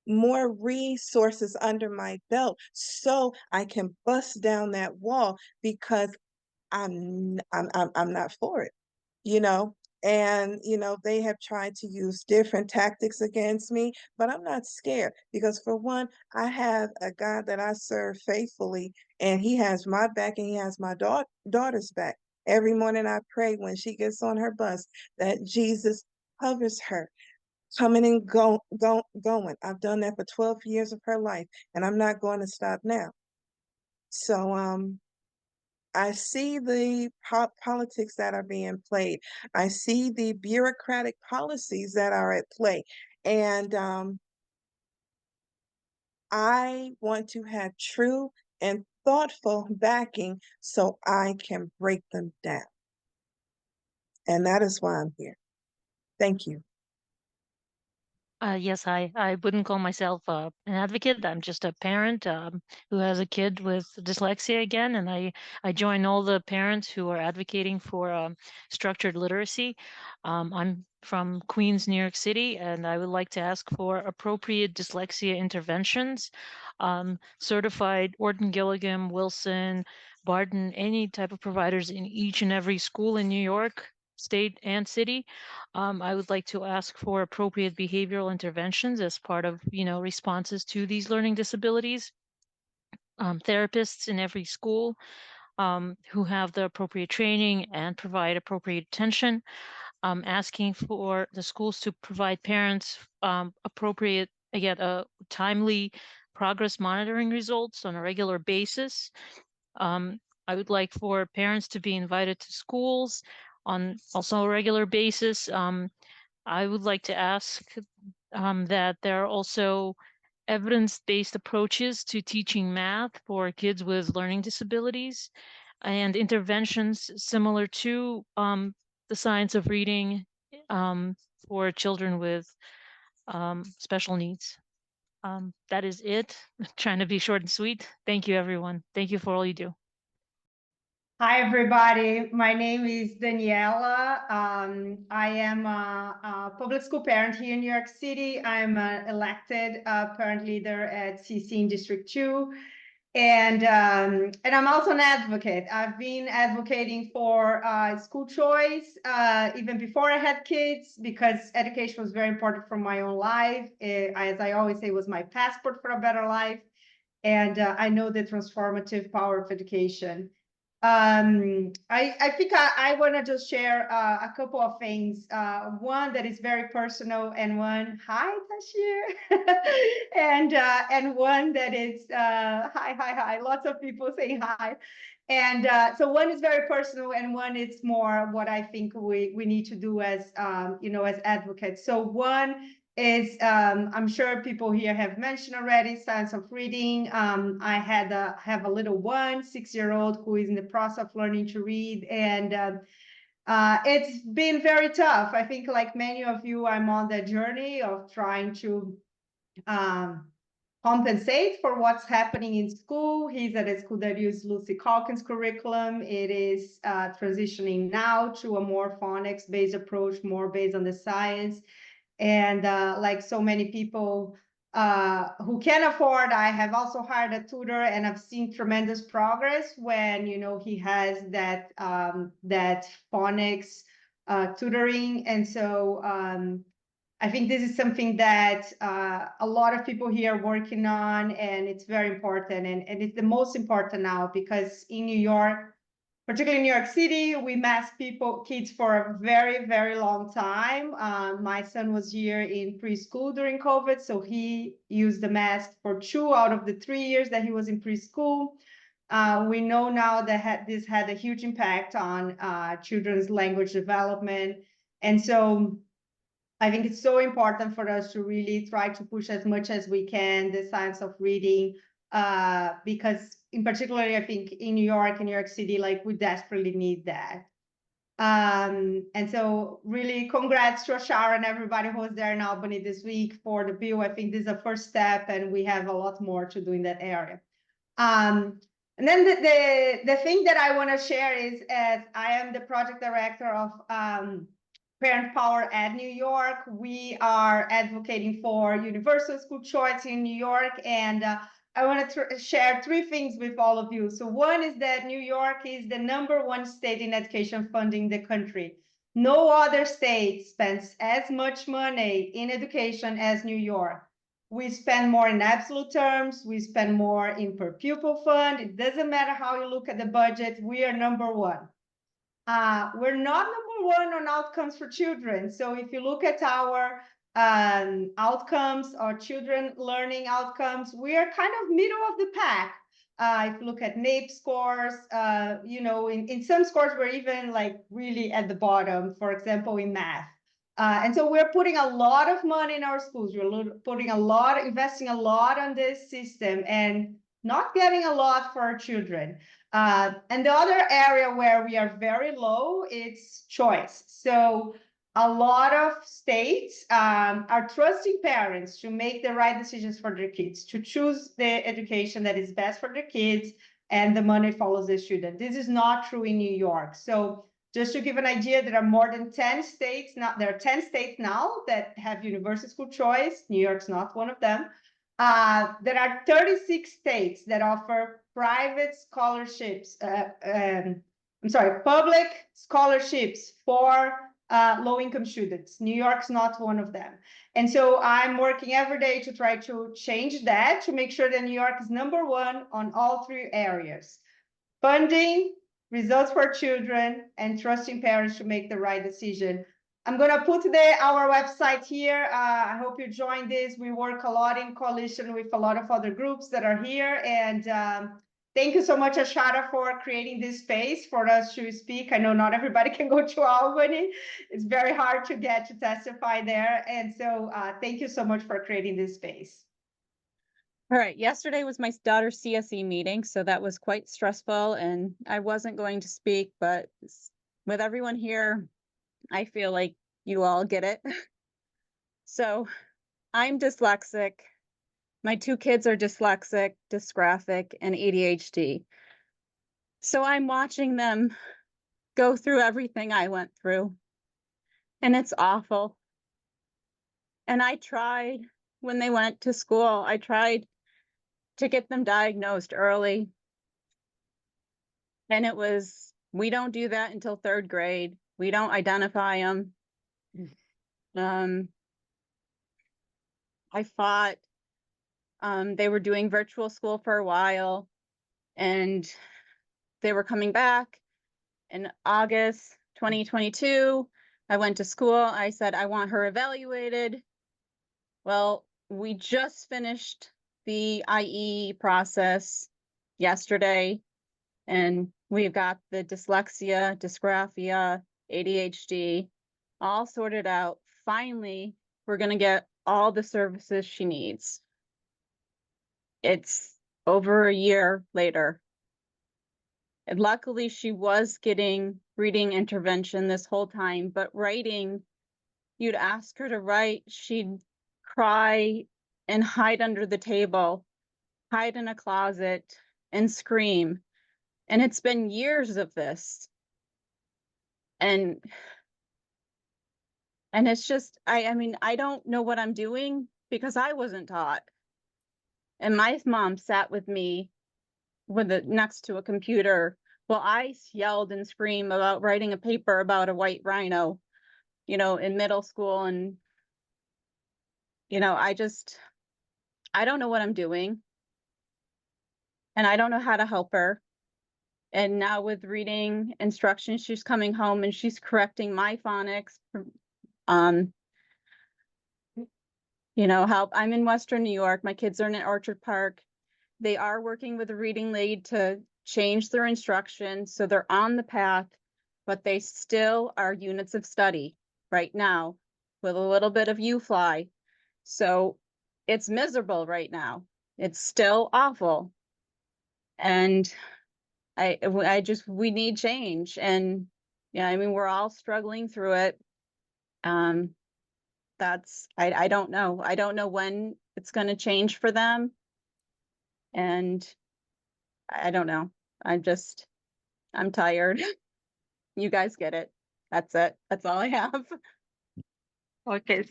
Speaker 14: more resources under my belt so I can bust down that wall because I'm not for it, and they have tried to use different tactics against me, but I'm not scared because for one, I have a God that I serve faithfully, and he has my back and he has my daughter's back. Every morning I pray when she gets on her bus that Jesus covers her coming and going. I've done that for 12 years of her life, and I'm not going to stop now. So I see the politics that are being played. I see the bureaucratic policies that are at play. And I want to have true and thoughtful backing so I can break them down. And that is why I'm here. Thank you.
Speaker 15: Yes, I wouldn't call myself an advocate. I'm just a parent who has a kid with dyslexia again, and I join all the parents who are advocating for structured literacy. I'm from Queens, New York City, and I would like to ask for appropriate dyslexia interventions, certified Orton Gilligan, Wilson, Barton, any type of providers in each and every school in New York, state and city. I would like to ask for appropriate behavioral interventions as part of, responses to these learning disabilities. Therapists in every school who have the appropriate training and provide appropriate attention. Asking for the schools to provide parents appropriate, again, timely progress monitoring results on a regular basis. I would like for parents to be invited to schools on also a regular basis. I would like to ask that there are also evidence-based approaches to teaching math for kids with learning disabilities and interventions similar to the science of reading for children with special needs. That is it. Trying to be short and sweet. Thank you, everyone. Thank you for all you do.
Speaker 16: Hi, everybody. My name is Daniela. I am a public school parent here in New York City. I'm an elected parent leader at CC in District 2. And I'm also an advocate. I've been advocating for school choice even before I had kids, because education was very important for my own life. As I always say, it was my passport for a better life. And I know the transformative power of education. I think I want to just share a couple of things. One that is very personal, and one, hi, Tashir, and one that is hi. Lots of people saying hi, and so one is very personal, and one is more what I think we need to do as as advocates. So one is I'm sure people here have mentioned already, science of reading. I have a little 6-year-old who is in the process of learning to read, and it's been very tough. I think, like many of you, I'm on the journey of trying to compensate for what's happening in school. He's at a school that uses Lucy Calkins curriculum. It is transitioning now to a more phonics-based approach, more based on the science. And like so many people who can afford, I have also hired a tutor, and I've seen tremendous progress when he has that that phonics tutoring. And so I think this is something that a lot of people here are working on, and it's very important, and it's the most important now, because in New York, particularly in New York City, we mask kids for a very, very long time. My son was here in preschool during COVID, so he used the mask for 2 out of the 3 years that he was in preschool. We know now that this had a huge impact on children's language development. And so I think it's so important for us to really try to push as much as we can the science of reading, because in particular, I think in New York and New York City, like, we desperately need that. And so really congrats to Ashara and everybody who was there in Albany this week for the bill. I think this is a first step, and we have a lot more to do in that area. And then the thing that I want to share is, as I am the project director of Parent Power at New York, we are advocating for universal school choice in New York, and I want to share 3 things with all of you. So one is that New York is the #1 state in education funding in the country. No other state spends as much money in education as New York. We spend more in absolute terms. We spend more in per pupil fund. It doesn't matter how you look at the budget. We are #1. We're not #1 on outcomes for children. So if you look at our outcomes, or children learning outcomes, we are kind of middle of the pack. If you look at NAEP scores, in some scores, we're even like really at the bottom, for example, in math. And so we're putting a lot of money in our schools. We're investing a lot on this system, and not getting a lot for our children. And the other area where we are very low, it's choice. So a lot of states are trusting parents to make the right decisions for their kids, to choose the education that is best for their kids, and the money follows the student. This is not true in New York. So just to give an idea, there are more than 10 states now. There are 10 states now that have universal school choice. New York's not one of them. There are 36 states that offer private scholarships. Public scholarships for low-income students. New York's not one of them. And so I'm working every day to try to change that, to make sure that New York is #1 on all 3 areas: funding, results for children, and trusting parents to make the right decision. I'm gonna put our website here. I hope you join this. We work a lot in coalition with a lot of other groups that are here. And thank you so much, Ashara, for creating this space for us to speak. I know not everybody can go to Albany. It's very hard to get to testify there. And so thank you so much for creating this space.
Speaker 17: All right, yesterday was my daughter's CSE meeting, so that was quite stressful, and I wasn't going to speak, but with everyone here, I feel like you all get it. So I'm dyslexic. My 2 kids are dyslexic, dysgraphic, and ADHD. So I'm watching them go through everything I went through, and it's awful. And I tried, when they went to school, I tried to get them diagnosed early. And it was, we don't do that until 3rd grade. We don't identify them. I fought. They were doing virtual school for a while, and they were coming back. In August 2022, I went to school. I said, I want her evaluated. Well, we just finished the IE process yesterday, and we've got the dyslexia, dysgraphia, ADHD all sorted out. Finally, we're going to get all the services she needs. It's over a year later. And luckily, she was getting reading intervention this whole time, but writing, you'd ask her to write, she'd cry and hide under the table, hide in a closet, and scream. And it's been years of this. And it's just, I mean, I don't know what I'm doing because I wasn't taught. And my mom sat with me next to a computer while I yelled and screamed about writing a paper about a white rhino, in middle school. And, I don't know what I'm doing. And I don't know how to help her. And now with reading instructions, she's coming home and she's correcting my phonics. Help. I'm in Western New York. My kids are in Orchard Park. They are working with a reading lead to change their instruction, so they're on the path, but they still are units of study right now with a little bit of U-Fly. So it's miserable right now. It's still awful. And we need change. And yeah, I mean, we're all struggling through it. I don't know. I don't know when it's going to change for them. And I don't know. I'm tired. You guys get it. That's it. That's all I have.
Speaker 18: Okay.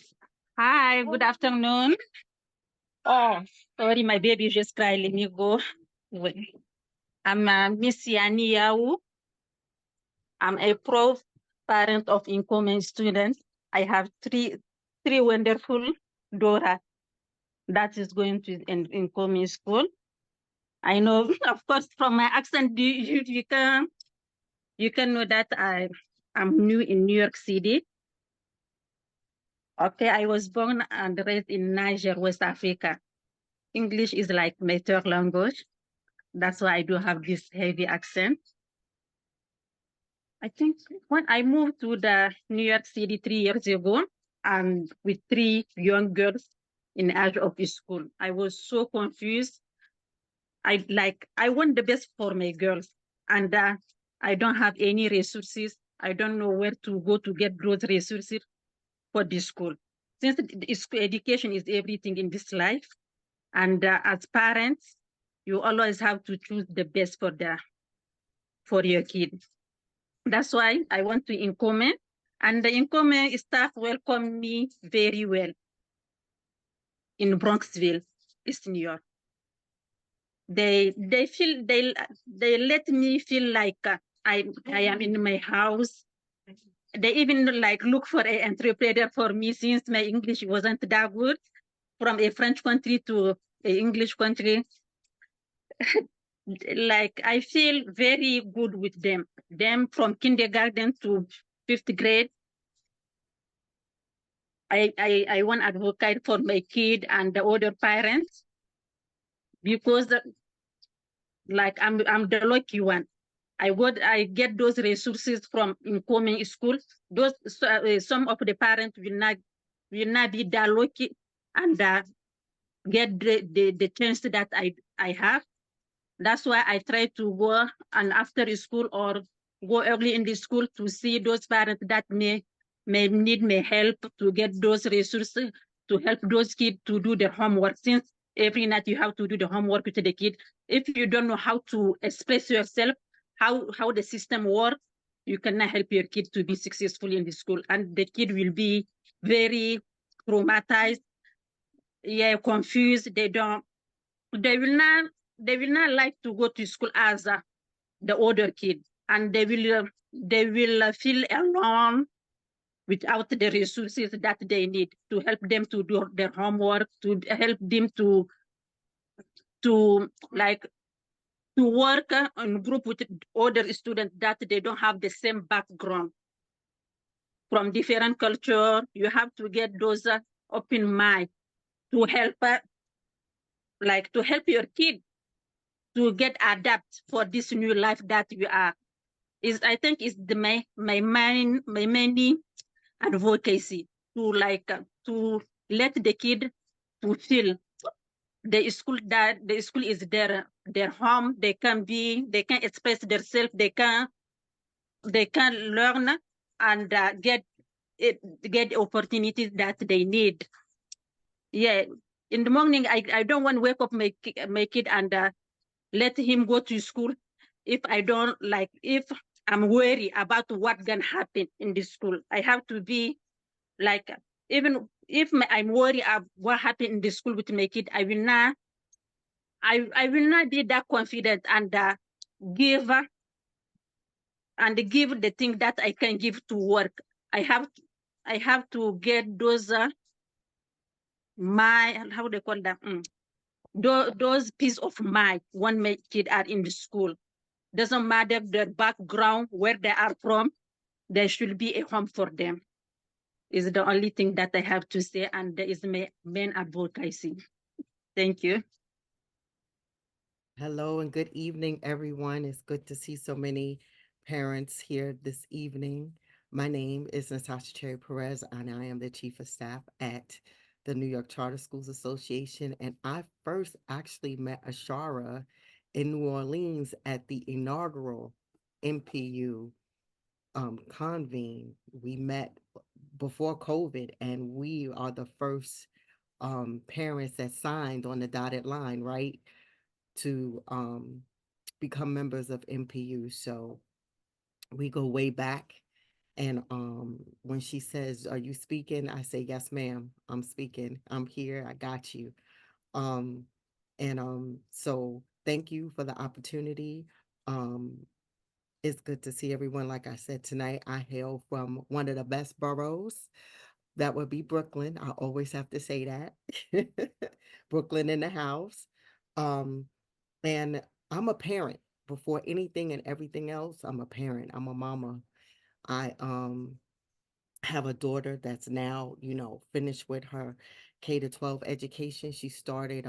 Speaker 18: Hi, good afternoon. Oh, sorry, my baby just cried. Let me go. Wait. I'm Miss Yani Yau. I'm a proud parent of incoming students. I have three wonderful daughters that is going to incoming school. I know, of course, from my accent, you can know that I'm new in New York City. Okay, I was born and raised in Niger, West Africa. English is like my 3rd language. That's why I do have this heavy accent. I think when I moved to the New York City 3 years ago, and with 3 young girls in the age of school, I was so confused. I want the best for my girls, and I don't have any resources. I don't know where to go to get those resources. for this school. Since education is everything in this life, and as parents, you always have to choose the best for your kid. That's why I want to Income, and the Income staff welcomed me very well in Bronxville, East New York. They let me feel like I am in my house. They even like look for an interpreter for me since my English wasn't that good, from a French country to an English country. Like I feel very good with them. Them from kindergarten to 5th grade. I want advocate for my kid and the other parents because like I'm the lucky one. I get those resources from incoming school. Those some of the parents will not be that lucky and get the chance that I have. That's why I try to go and after school or go early in the school to see those parents that may need my help to get those resources to help those kids to do their homework. Since every night you have to do the homework with the kid. If you don't know how to express yourself, how the system works, you cannot help your kid to be successful in the school. And the kid will be very traumatized, yeah, confused. They will not like to go to school as the older kid, and they will feel alone without the resources that they need to help them to do their homework, to help them to like to work in group with other students that they don't have the same background from different culture. You have to get those open mind to help to help your kid to get adapt for this new life that you are. I think is my main advocacy to to let the kid to feel the school is their home. They can express themselves. They can learn and get opportunities that they need. Yeah, in the morning I don't want to wake up my kid and let him go to school if I don't if I'm worried about what gonna happen in the school. I have to be like, even if I'm worried about what happened in the school with my kid, I will not be that confident and give the thing that I can give to work. I have to get those how they call that those peace of mind when my kid are in the school. Doesn't matter their background, where they are from, there should be a home for them. Is the only thing that I have to say, and that is my main advocacy. Thank you.
Speaker 19: Hello and good evening, everyone. It's good to see so many parents here this evening. My name is Natasha Cherry Perez, and I am the Chief of Staff at the New York Charter Schools Association. And I first actually met Ashara in New Orleans at the inaugural NPU convene. We met before COVID, and we are the first parents that signed on the dotted line, right, to become members of NPU. So we go way back. And when she says, "Are you speaking?" I say, "Yes, ma'am, I'm speaking. I'm here. I got you." So thank you for the opportunity. It's good to see everyone. Like I said, tonight, I hail from one of the best boroughs. That would be Brooklyn. I always have to say that. Brooklyn in the house. And I'm a parent. Before anything and everything else, I'm a parent. I'm a mama. I have a daughter that's now, finished with her K-12 education. She started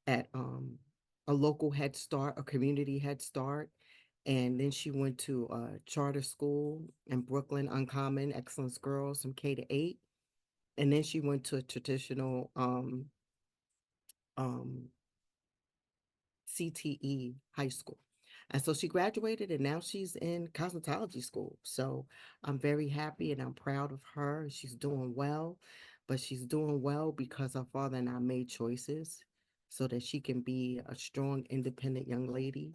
Speaker 19: at a local Head Start, a community Head Start. And then she went to a charter school in Brooklyn, Uncommon, Excellence Girls from K-8. And then she went to a traditional CTE high school. And so she graduated and now she's in cosmetology school. So I'm very happy and I'm proud of her. She's doing well, but she's doing well because her father and I made choices so that she can be a strong, independent young lady.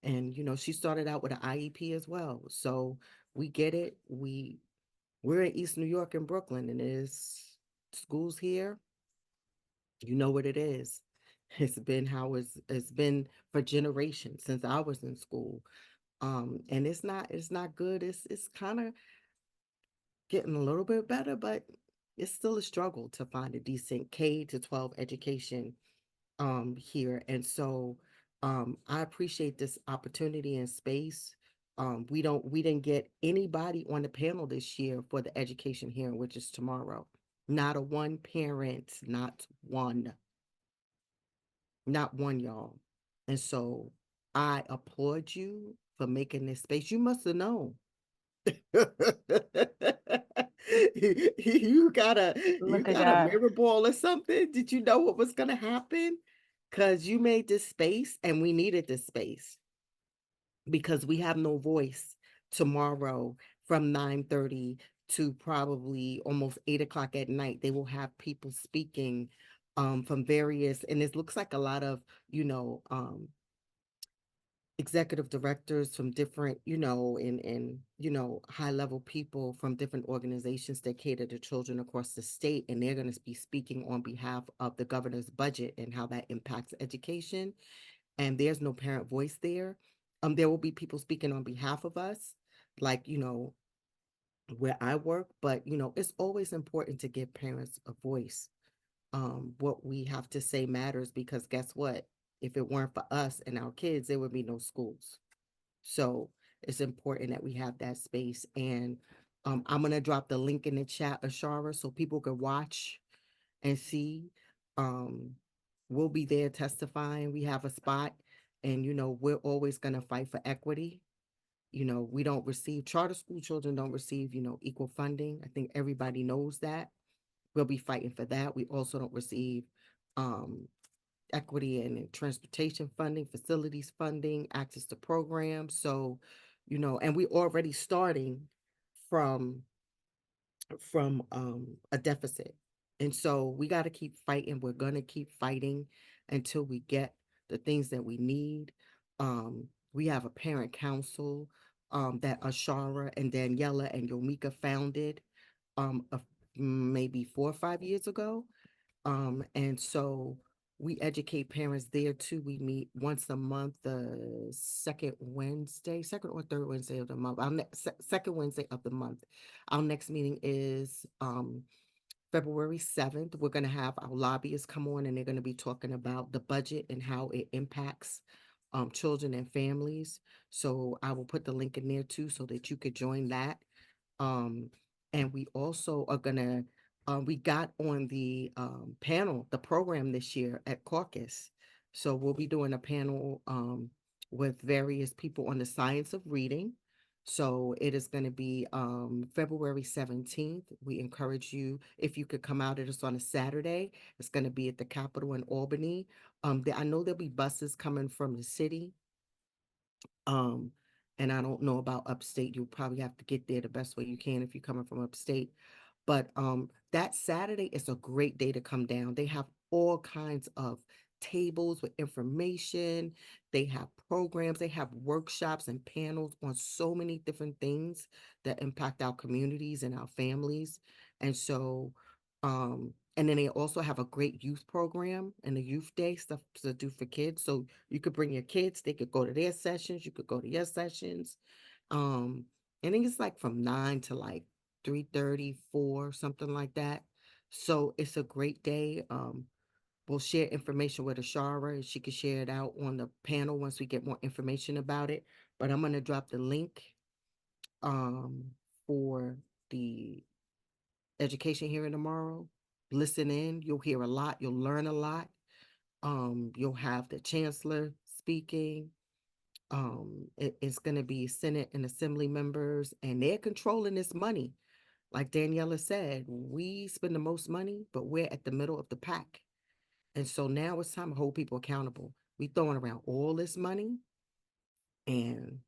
Speaker 19: And, you know, she started out with an IEP as well. So we get it. We're in East New York and Brooklyn, and there's schools here. You know what it is. It's been how it's been for generations since I was in school. And it's not good. It's kind of getting a little bit better, but it's still a struggle to find a decent K to 12 education here. And so I appreciate this opportunity and space. We didn't get anybody on the panel this year for the education hearing, which is tomorrow. Not a one parent, not one, y'all. And so I applaud you for making this space. You must have known. You got
Speaker 1: Look at
Speaker 19: a
Speaker 1: God.
Speaker 19: mirror ball or something? Did you know what was gonna happen? Because you made this space and we needed this space because we have no voice tomorrow from 9:30 to probably almost 8 o'clock at night. They will have people speaking from various, and it looks like a lot of, executive directors from different, and high level people from different organizations that cater to children across the state. And they're going to be speaking on behalf of the governor's budget and how that impacts education. And there's no parent voice there. There will be people speaking on behalf of us, like, where I work, but, it's always important to give parents a voice. What we have to say matters because guess what? If it weren't for us and our kids, there would be no schools. So it's important that we have that space. And I'm going to drop the link in the chat, Ashara, so people can watch and see. We'll be there testifying. We have a spot. And, we're always going to fight for equity. We don't receive, charter school children don't receive, equal funding. I think everybody knows that. We'll be fighting for that. We also don't receive equity and transportation funding, facilities funding, access to programs. So, and we're already starting from a deficit. And so we got to keep fighting. We're going to keep fighting until we get the things that we need. We have a parent council that Ashara and Daniela and Yomika founded maybe 4 or 5 years ago. And so we educate parents there too. We meet once a month, the second or third Wednesday of the month. Second Wednesday of the month. Our next meeting is February 7th. We're going to have our lobbyists come on and they're going to be talking about the budget and how it impacts children and families. So I will put the link in there too so that you could join that. And we also are gonna, we got on the panel, the program this year at caucus. So we'll be doing a panel with various people on the science of reading. So it is going to be February 17th. We encourage you, if you could come out, it is on a Saturday. It's going to be at the Capitol in Albany. I know there'll be buses coming from the city. And I don't know about upstate. You'll probably have to get there the best way you can if you're coming from upstate. But that Saturday is a great day to come down. They have all kinds of tables with information. They have programs. They have workshops and panels on so many different things that impact our communities and our families. And so, and then they also have a great youth program and a youth day stuff to do for kids. So you could bring your kids, they could go to their sessions, you could go to your sessions. I think it's like from 9 to like 3:30, 4, something like that. So it's a great day. We'll share information with Ashara and she can share it out on the panel once we get more information about it. But I'm gonna drop the link for the education hearing tomorrow. Listen in, you'll hear a lot, you'll learn a lot. You'll have the chancellor speaking. It's going to be Senate and Assembly members, and they're controlling this money. Like Daniela said, we spend the most money, but we're at the middle of the pack. And so now it's time to hold people accountable. We throwing around all this money, and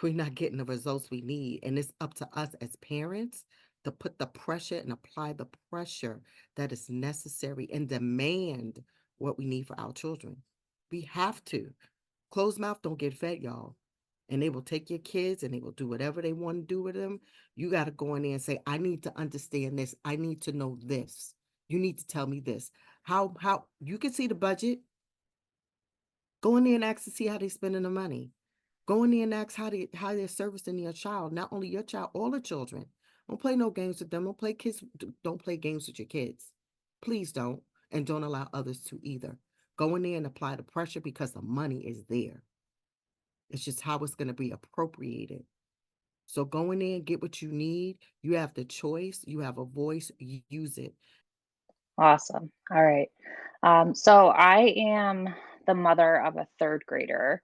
Speaker 19: we're not getting the results we need. And it's up to us as parents to put the pressure and apply the pressure that is necessary and demand what we need for our children. We have to. Closed mouth don't get fed, y'all. And they will take your kids and they will do whatever they want to do with them. You got to go in there and say, I need to understand this. I need to know this. You need to tell me this. How you can see the budget. Go in there and ask to see how they're spending the money. Go in there and ask how they're servicing your child, not only your child, all the children. Don't play no games with them. Don't play games with your kids. Please don't. And don't allow others to either. Go in there and apply the pressure because the money is there. It's just how it's going to be appropriated. So go in there and get what you need. You have the choice. You have a voice. Use it.
Speaker 20: Awesome. All right. So I am the mother of a third grader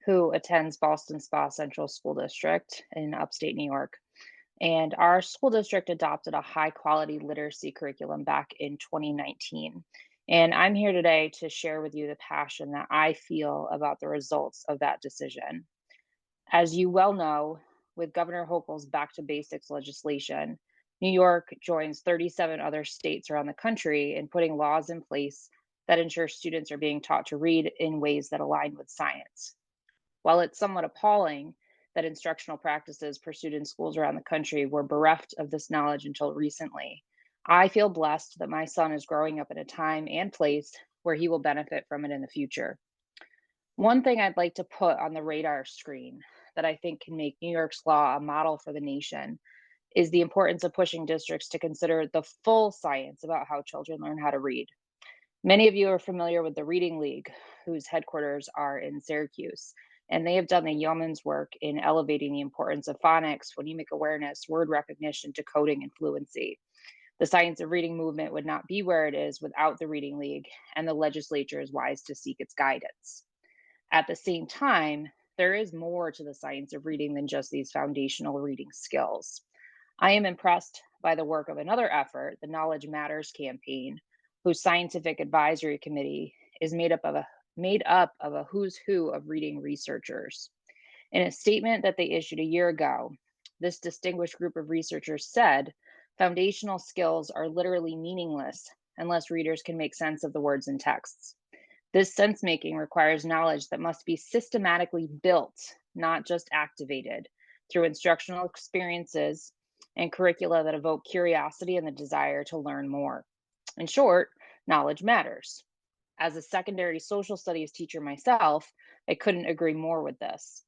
Speaker 20: who attends Ballston Spa Central School District in upstate New York. And our school district adopted a high quality literacy curriculum back in 2019. And I'm here today to share with you the passion that I feel about the results of that decision. As you well know, with Governor Hochul's Back to Basics legislation, New York joins 37 other states around the country in putting laws in place that ensure students are being taught to read in ways that align with science. While it's somewhat appalling that instructional practices pursued in schools around the country were bereft of this knowledge until recently, I feel blessed that my son is growing up in a time and place where he will benefit from it in the future. One thing I'd like to put on the radar screen that I think can make New York's law a model for the nation is the importance of pushing districts to consider the full science about how children learn how to read. Many of you are familiar with the Reading League, whose headquarters are in Syracuse, and they have done the yeoman's work in elevating the importance of phonics, phonemic awareness, word recognition, decoding, and fluency. The science of reading movement would not be where it is without the Reading League, and the legislature is wise to seek its guidance. At the same time, there is more to the science of reading than just these foundational reading skills. I am impressed by the work of another effort, the Knowledge Matters campaign, whose scientific advisory committee is made up of a who's who of reading researchers. In a statement that they issued a year ago, this distinguished group of researchers said, foundational skills are literally meaningless unless readers can make sense of the words and texts. This sense-making requires knowledge that must be systematically built, not just activated, through instructional experiences and curricula that evoke curiosity and the desire to learn more. In short, knowledge matters. As a secondary social studies teacher myself, I couldn't agree more with this.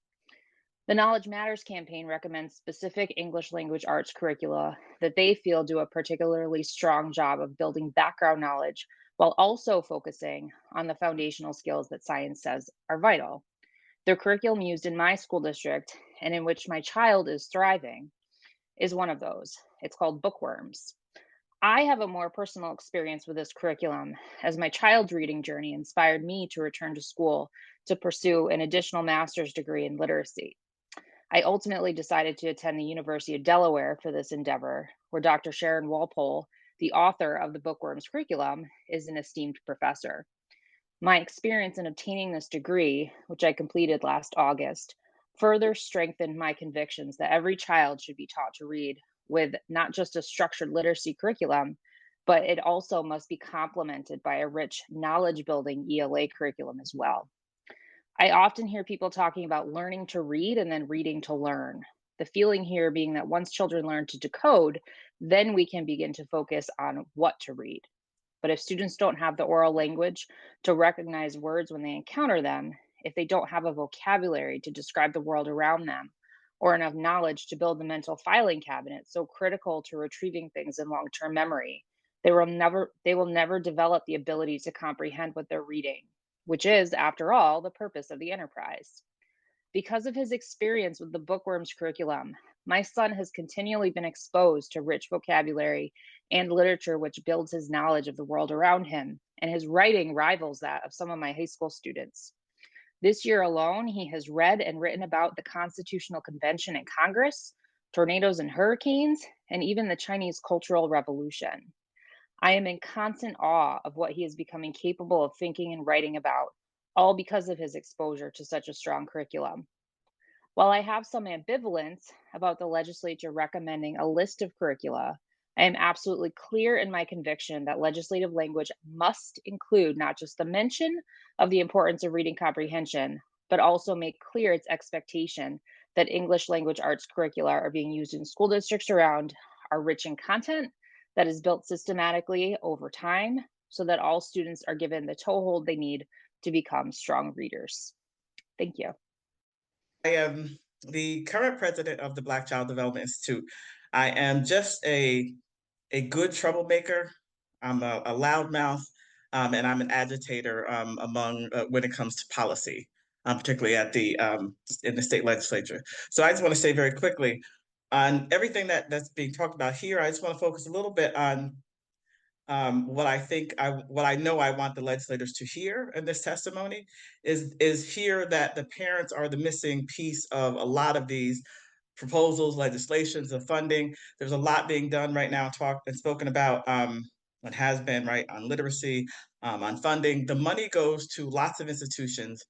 Speaker 20: The Knowledge Matters campaign recommends specific English language arts curricula that they feel do a particularly strong job of building background knowledge while also focusing on the foundational skills that science says are vital. The curriculum used in my school district and in which my child is thriving is one of those. It's called Bookworms. I have a more personal experience with this curriculum as my child's reading journey inspired me to return to school to pursue an additional master's degree in literacy. I ultimately decided to attend the University of Delaware for this endeavor, where Dr. Sharon Walpole, the author of the Bookworms curriculum, is an esteemed professor. My experience in obtaining this degree, which I completed last August, further strengthened my convictions that every child should be taught to read with not just a structured literacy curriculum, but it also must be complemented by a rich knowledge building ELA curriculum as well. I often hear people talking about learning to read and then reading to learn. The feeling here being that once children learn to decode, then we can begin to focus on what to read. But if students don't have the oral language to recognize words when they encounter them, if they don't have a vocabulary to describe the world around them, or enough knowledge to build the mental filing cabinet so critical to retrieving things in long-term memory, they will never develop the ability to comprehend what they're reading, which is, after all, the purpose of the enterprise. Because of his experience with the Bookworms curriculum, my son has continually been exposed to rich vocabulary and literature which builds his knowledge of the world around him, and his writing rivals that of some of my high school students. This year alone, he has read and written about the Constitutional Convention and Congress, tornadoes and hurricanes, and even the Chinese Cultural Revolution. I am in constant awe of what he is becoming capable of thinking and writing about, all because of his exposure to such a strong curriculum. While I have some ambivalence about the legislature recommending a list of curricula, I am absolutely clear in my conviction that legislative language must include not just the mention of the importance of reading comprehension, but also make clear its expectation that English language arts curricula are being used in school districts around are rich in content that is built systematically over time so that all students are given the toehold they need to become strong readers. Thank you.
Speaker 21: I am the current president of the Black Child Development Institute. I am just a good troublemaker. I'm a loudmouth, and I'm an agitator among when it comes to policy, particularly at in the state legislature. So I just want to say very quickly on everything that's being talked about here. I just want to focus a little bit on what I know I want the legislators to hear in this testimony is hear that the parents are the missing piece of a lot of these proposals, legislations, of funding. There's a lot being done right now, talked and spoken about what has been, right, on literacy, on funding. The money goes to lots of institutions.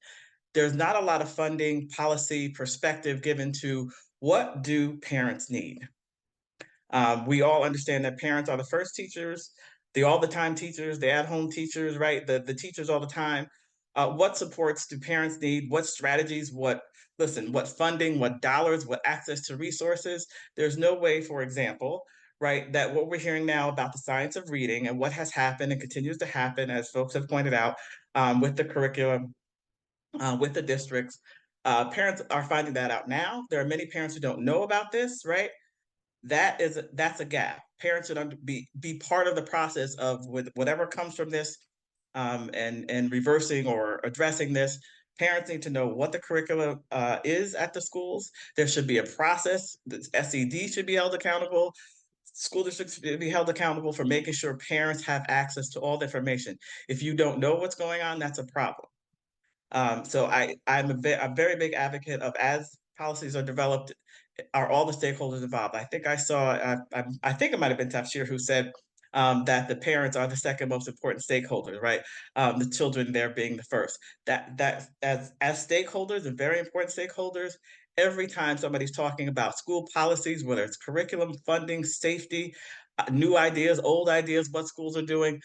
Speaker 21: There's not a lot of funding, policy, perspective given to what do parents need. We all understand that parents are the first teachers, the all-the-time teachers, the at-home teachers, right? The teachers all the time. What supports do parents need? What strategies? What funding? What dollars? What access to resources? There's no way, for example, right, that what we're hearing now about the science of reading and what has happened and continues to happen, as folks have pointed out, with the curriculum, with the districts. Parents are finding that out now. There are many parents who don't know about this, right? That's a gap. Parents should be part of the process of whatever comes from this, and reversing or addressing this. Parents need to know what the curriculum is at the schools. There should be a process. The SED should be held accountable. School districts should be held accountable for making sure parents have access to all the information. If you don't know what's going on, that's a problem. So I'm a very big advocate of, as policies are developed, are all the stakeholders involved. I think I saw, I think it might have been Tafsir who said that the parents are the second most important stakeholders, right? The children there being the first. That as stakeholders and very important stakeholders, every time somebody's talking about school policies, whether it's curriculum, funding, safety, new ideas, old ideas, what schools are doing,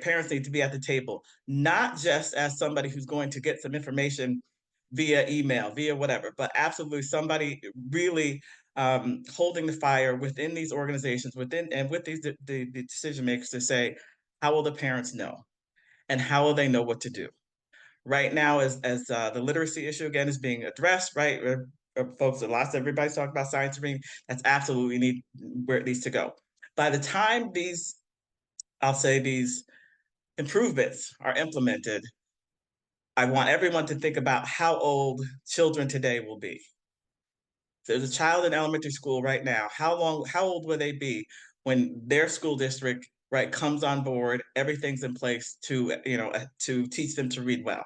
Speaker 21: parents need to be at the table, not just as somebody who's going to get some information via email, via whatever, but absolutely somebody really holding the fire within these organizations, and with these the decision makers to say, how will the parents know, and how will they know what to do? Right now, as the literacy issue again is being addressed, right? Folks, everybody's talking about science reading. That's absolutely where it needs to go. By the time these improvements are implemented, I want everyone to think about how old children today will be. There's a child in elementary school right now. How old will they be when their school district, right, comes on board, everything's in place to teach them to read well?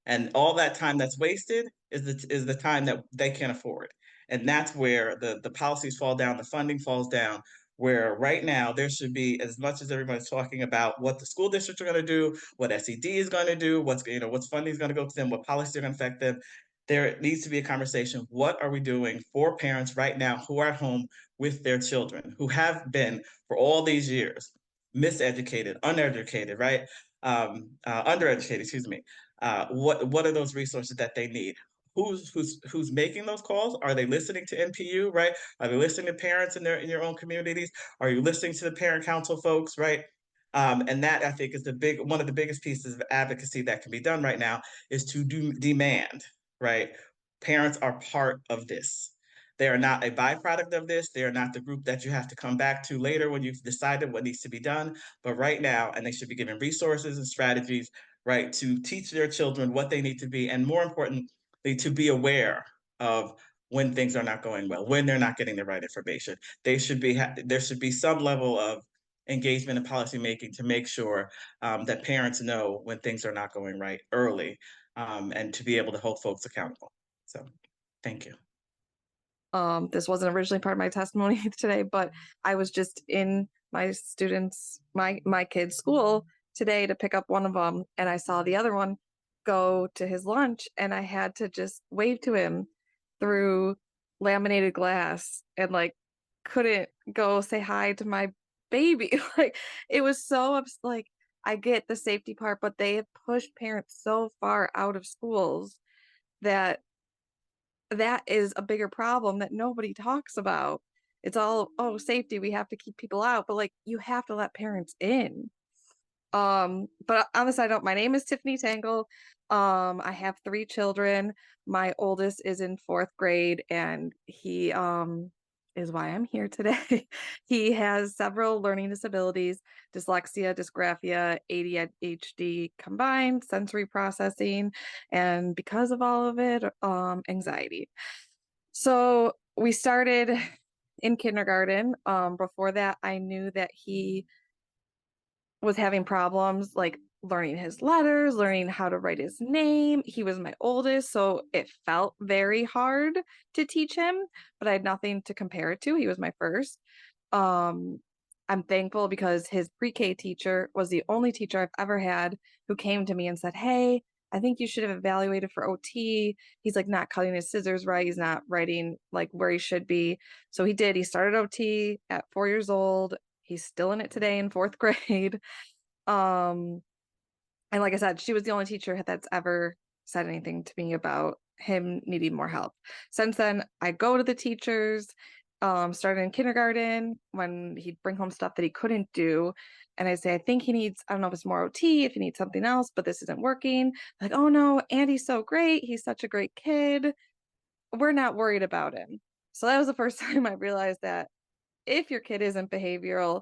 Speaker 21: And all that time that's wasted is the time that they can't afford. And that's where the policies fall down, the funding falls down, where right now there should be, as much as everybody's talking about what the school districts are going to do, what SED is going to do, what's funding is going to go to them, what policies are going to affect them, there needs to be a conversation. What are we doing for parents right now who are at home with their children, who have been for all these years miseducated, uneducated, right? Undereducated, excuse me. What are those resources that they need? Who's making those calls? Are they listening to NPU, right? Are they listening to parents in your own communities? Are you listening to the parent council folks, right? And that, I think, is one of the biggest pieces of advocacy that can be done right now, is to demand, right? Parents are part of this. They are not a byproduct of this. They are not the group that you have to come back to later when you've decided what needs to be done. But right now, and they should be given resources and strategies, right, to teach their children what they need to be, and more importantly, to be aware of when things are not going well, when they're not getting the right information. There should be some level of engagement in policymaking to make sure that parents know when things are not going right early, and to be able to hold folks accountable. So, thank you.
Speaker 22: This wasn't originally part of my testimony today, but I was just in my kids' school today to pick up one of them, and I saw the other one go to his lunch and I had to just wave to him through laminated glass and like couldn't go say hi to my baby. Like it was so like I get the safety part, but they have pushed parents so far out of schools that that is a bigger problem that nobody talks about. It's all, oh, safety, we have to keep people out, but like you have to let parents in. But on the side note, my name is Tiffany Tangle. I have 3 children. My oldest is in 4th grade, and he is why I'm here today. He has several learning disabilities, dyslexia, dysgraphia, ADHD combined, sensory processing, and because of all of it, anxiety. So we started in kindergarten. Before that, I knew that he was having problems like learning his letters, learning how to write his name. He was my oldest, so it felt very hard to teach him, but I had nothing to compare it to. He was my first. I'm thankful because his pre-K teacher was the only teacher I've ever had who came to me and said, "Hey, I think you should have evaluated for OT. He's like not cutting his scissors right. He's not writing like where he should be." So he did. He started OT at 4 years old. He's still in it today in 4th grade. And like I said, she was the only teacher that's ever said anything to me about him needing more help. Since then, I go to the teachers, started in kindergarten when he'd bring home stuff that he couldn't do. And I say, I think he needs, I don't know if it's more OT, if he needs something else, but this isn't working. Like, oh no, Andy's so great. He's such a great kid. We're not worried about him. So that was the first time I realized that if your kid isn't behavioral,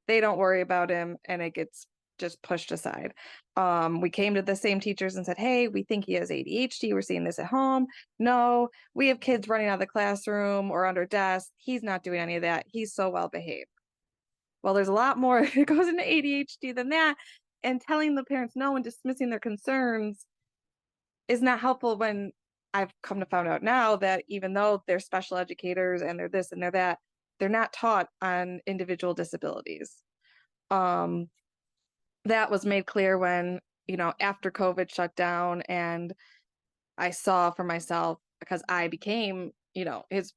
Speaker 22: they don't worry about him and it gets just pushed aside. We came to the same teachers and said, hey, we think he has ADHD. We're seeing this at home. No, we have kids running out of the classroom or under desks. He's not doing any of that. He's so well behaved. Well, there's a lot more that goes into ADHD than that. And telling the parents no and dismissing their concerns is not helpful when I've come to find out now that even though they're special educators and they're this and they're that, they're not taught on individual disabilities. That was made clear when, after COVID shut down and I saw for myself, because I became, his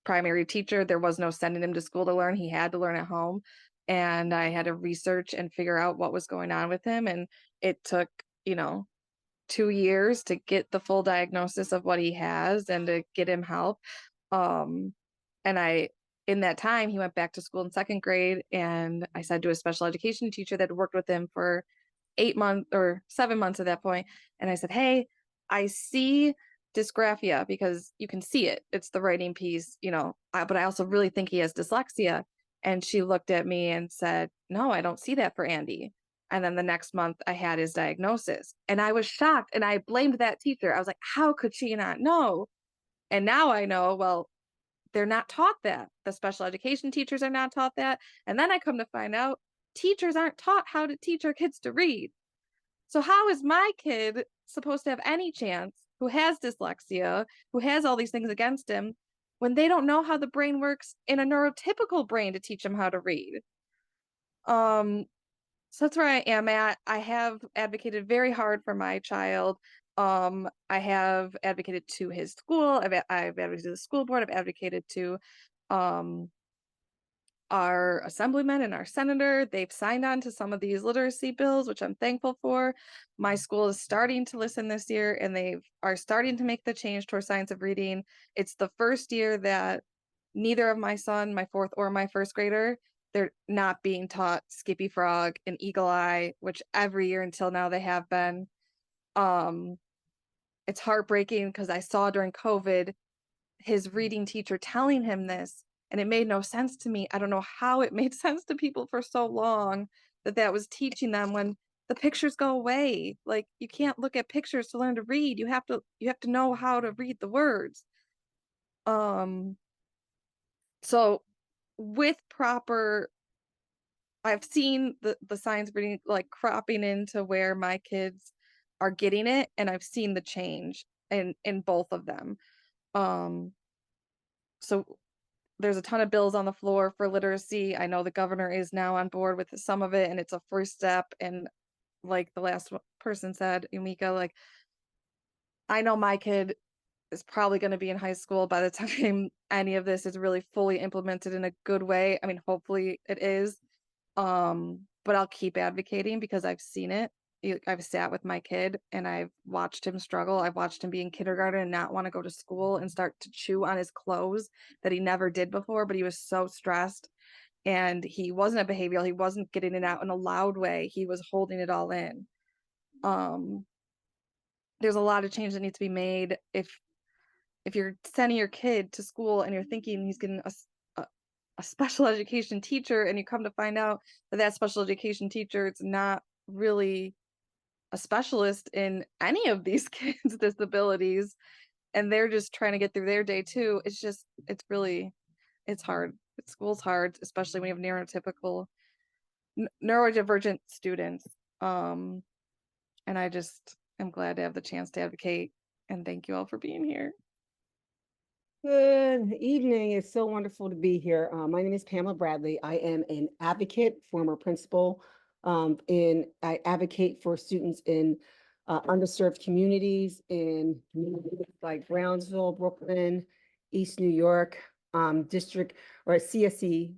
Speaker 22: primary teacher, there was no sending him to school to learn. He had to learn at home. And I had to research and figure out what was going on with him. And it took, 2 years to get the full diagnosis of what he has and to get him help. And in that time, he went back to school in 2nd grade, and I said to a special education teacher that had worked with him for 8 months or 7 months at that point, and I said, hey, I see dysgraphia because you can see it. It's the writing piece, but I also really think he has dyslexia. And she looked at me and said, no, I don't see that for Andy. And then the next month I had his diagnosis and I was shocked and I blamed that teacher. I was like, how could she not know? And now I know, well, they're not taught that. The special education teachers are not taught that. And then I come to find out teachers aren't taught how to teach our kids to read. So how is my kid supposed to have any chance who has dyslexia, who has all these things against him, when they don't know how the brain works in a neurotypical brain to teach them how to read? So that's where I am at. I have advocated very hard for my child. I have advocated to his school. I've advocated to the school board. I've advocated to our assemblyman and our senator. They've signed on to some of these literacy bills, which I'm thankful for. My school is starting to listen this year, and they are starting to make the change towards science of reading. It's the first year that neither of my son, my 4th or my 1st grader, they're not being taught Skippy Frog and Eagle Eye, which every year until now they have been. It's heartbreaking because I saw during COVID his reading teacher telling him this, and it made no sense to me. I don't know how it made sense to people for so long that was teaching them when the pictures go away. Like you can't look at pictures to learn to read. You have to know how to read the words. So with proper, I've seen the science reading like cropping into where my kids are getting it, and I've seen the change in both of them. So there's a ton of bills on the floor for literacy. I know the governor is now on board with some of it, and it's a first step. And
Speaker 13: like the last person said, Umika, like, I know my kid is probably going to be in high school by the time any of this is really fully implemented in a good way. I mean, hopefully it is. But I'll keep advocating because I've seen it. I've sat with my kid and I've watched him struggle. I've watched him be in kindergarten and not want to go to school and start to chew on his clothes that he never did before, but he was so stressed and he wasn't a behavioral, he wasn't getting it out in a loud way. He was holding it all in. There's a lot of change that needs to be made. If you're sending your kid to school and you're thinking he's getting a special education teacher, and you come to find out that that special education teacher is not really a specialist in any of these kids' disabilities, and they're just trying to get through their day too, it's hard. School's hard, especially when you have neurodivergent students. And I just am glad to have the chance to advocate, and thank you all for being here.
Speaker 2: Good evening. It's so wonderful to be here. My name is Pamela Bradley. I am an advocate, former principal, and I advocate for students in underserved communities in communities like Brownsville, Brooklyn, East New York, district, or CSE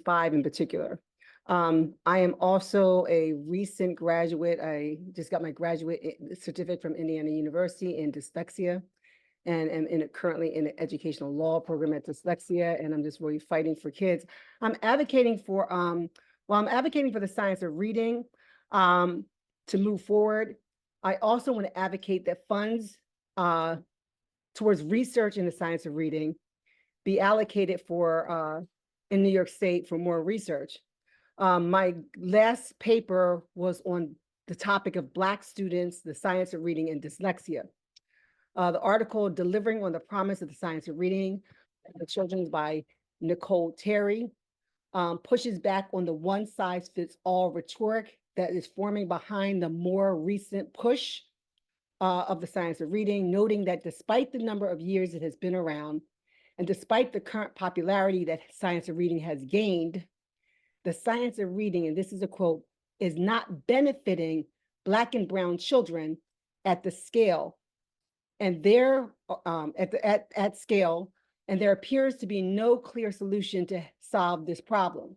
Speaker 2: 5 in particular. I am also a recent graduate. I just got my graduate certificate from Indiana University in dyslexia, and am currently in an educational law program at dyslexia, and I'm just really fighting for kids. I'm advocating for I'm advocating for the science of reading to move forward. I also want to advocate that funds towards research in the science of reading be allocated for in New York State for more research. My last paper was on the topic of Black students, the science of reading, and dyslexia. The article, Delivering on the Promise of the Science of Reading, the Children's by Nicole Terry, pushes back on the one-size-fits-all rhetoric that is forming behind the more recent push of the science of reading, noting that despite the number of years it has been around, and despite the current popularity that science of reading has gained, the science of reading, and this is a quote, is not benefiting Black and brown children at the scale and there at scale, and there appears to be no clear solution to solve this problem.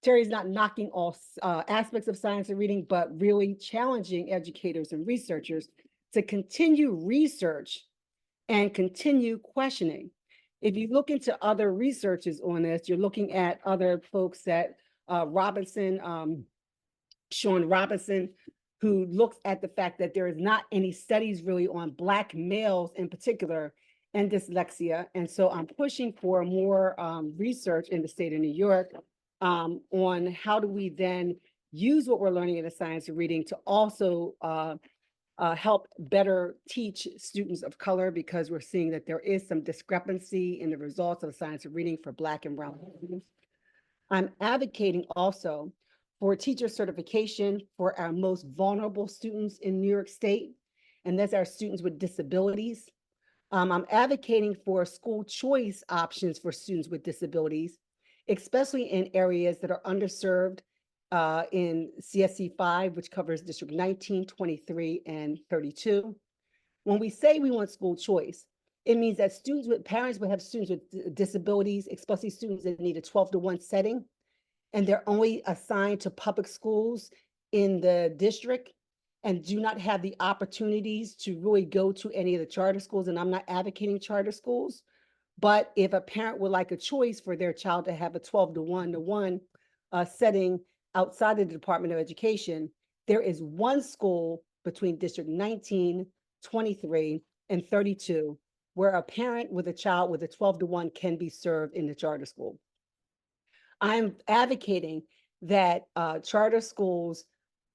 Speaker 2: Terry's not knocking all aspects of science and reading, but really challenging educators and researchers to continue research and continue questioning. If you look into other researches on this, you're looking at other folks that Sean Robinson, who looks at the fact that there is not any studies really on Black males in particular and dyslexia. And so I'm pushing for more research in the state of New York on how do we then use what we're learning in the science of reading to also help better teach students of color, because we're seeing that there is some discrepancy in the results of the science of reading for Black and brown students. I'm advocating also for teacher certification for our most vulnerable students in New York State, and that's our students with disabilities. I'm advocating for school choice options for students with disabilities, especially in areas that are underserved in CSE 5, which covers District 19, 23, and 32. When we say we want school choice, it means that parents would have students with disabilities, especially students that need a 12-to-1 setting, and they're only assigned to public schools in the district and do not have the opportunities to really go to any of the charter schools. And I'm not advocating charter schools, but if a parent would like a choice for their child to have a 12-to-1 setting outside of the Department of Education, there is one school between District 19, 23, and 32 where a parent with a child with a 12-to-1 can be served in the charter school. I'm advocating that charter schools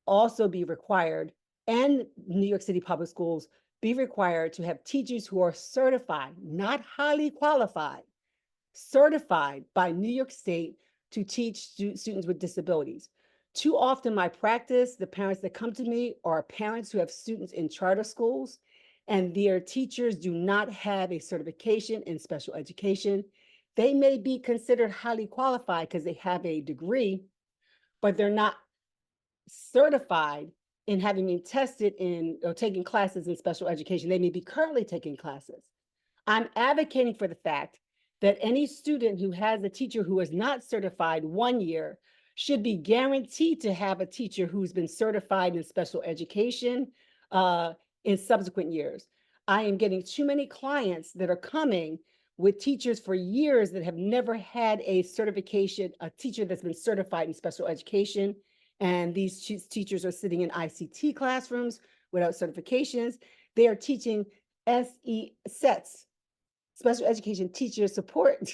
Speaker 2: also be required, and New York City public schools be required to have teachers who are certified, not highly qualified, certified by New York State to teach students with disabilities. Too often my practice, the parents that come to me are parents who have students in charter schools, and their teachers do not have a certification in special education. They may be considered highly qualified because they have a degree, but they're not certified in having been tested in or taking classes in special education. They may be currently taking classes. I'm advocating for the fact that any student who has a teacher who is not certified 1 year should be guaranteed to have a teacher who's been certified in special education in subsequent years. I am getting too many clients that are coming with teachers for years that have never had a certification, a teacher that's been certified in special education. And these teachers are sitting in ICT classrooms without certifications. They are teaching SETs, special education teacher support,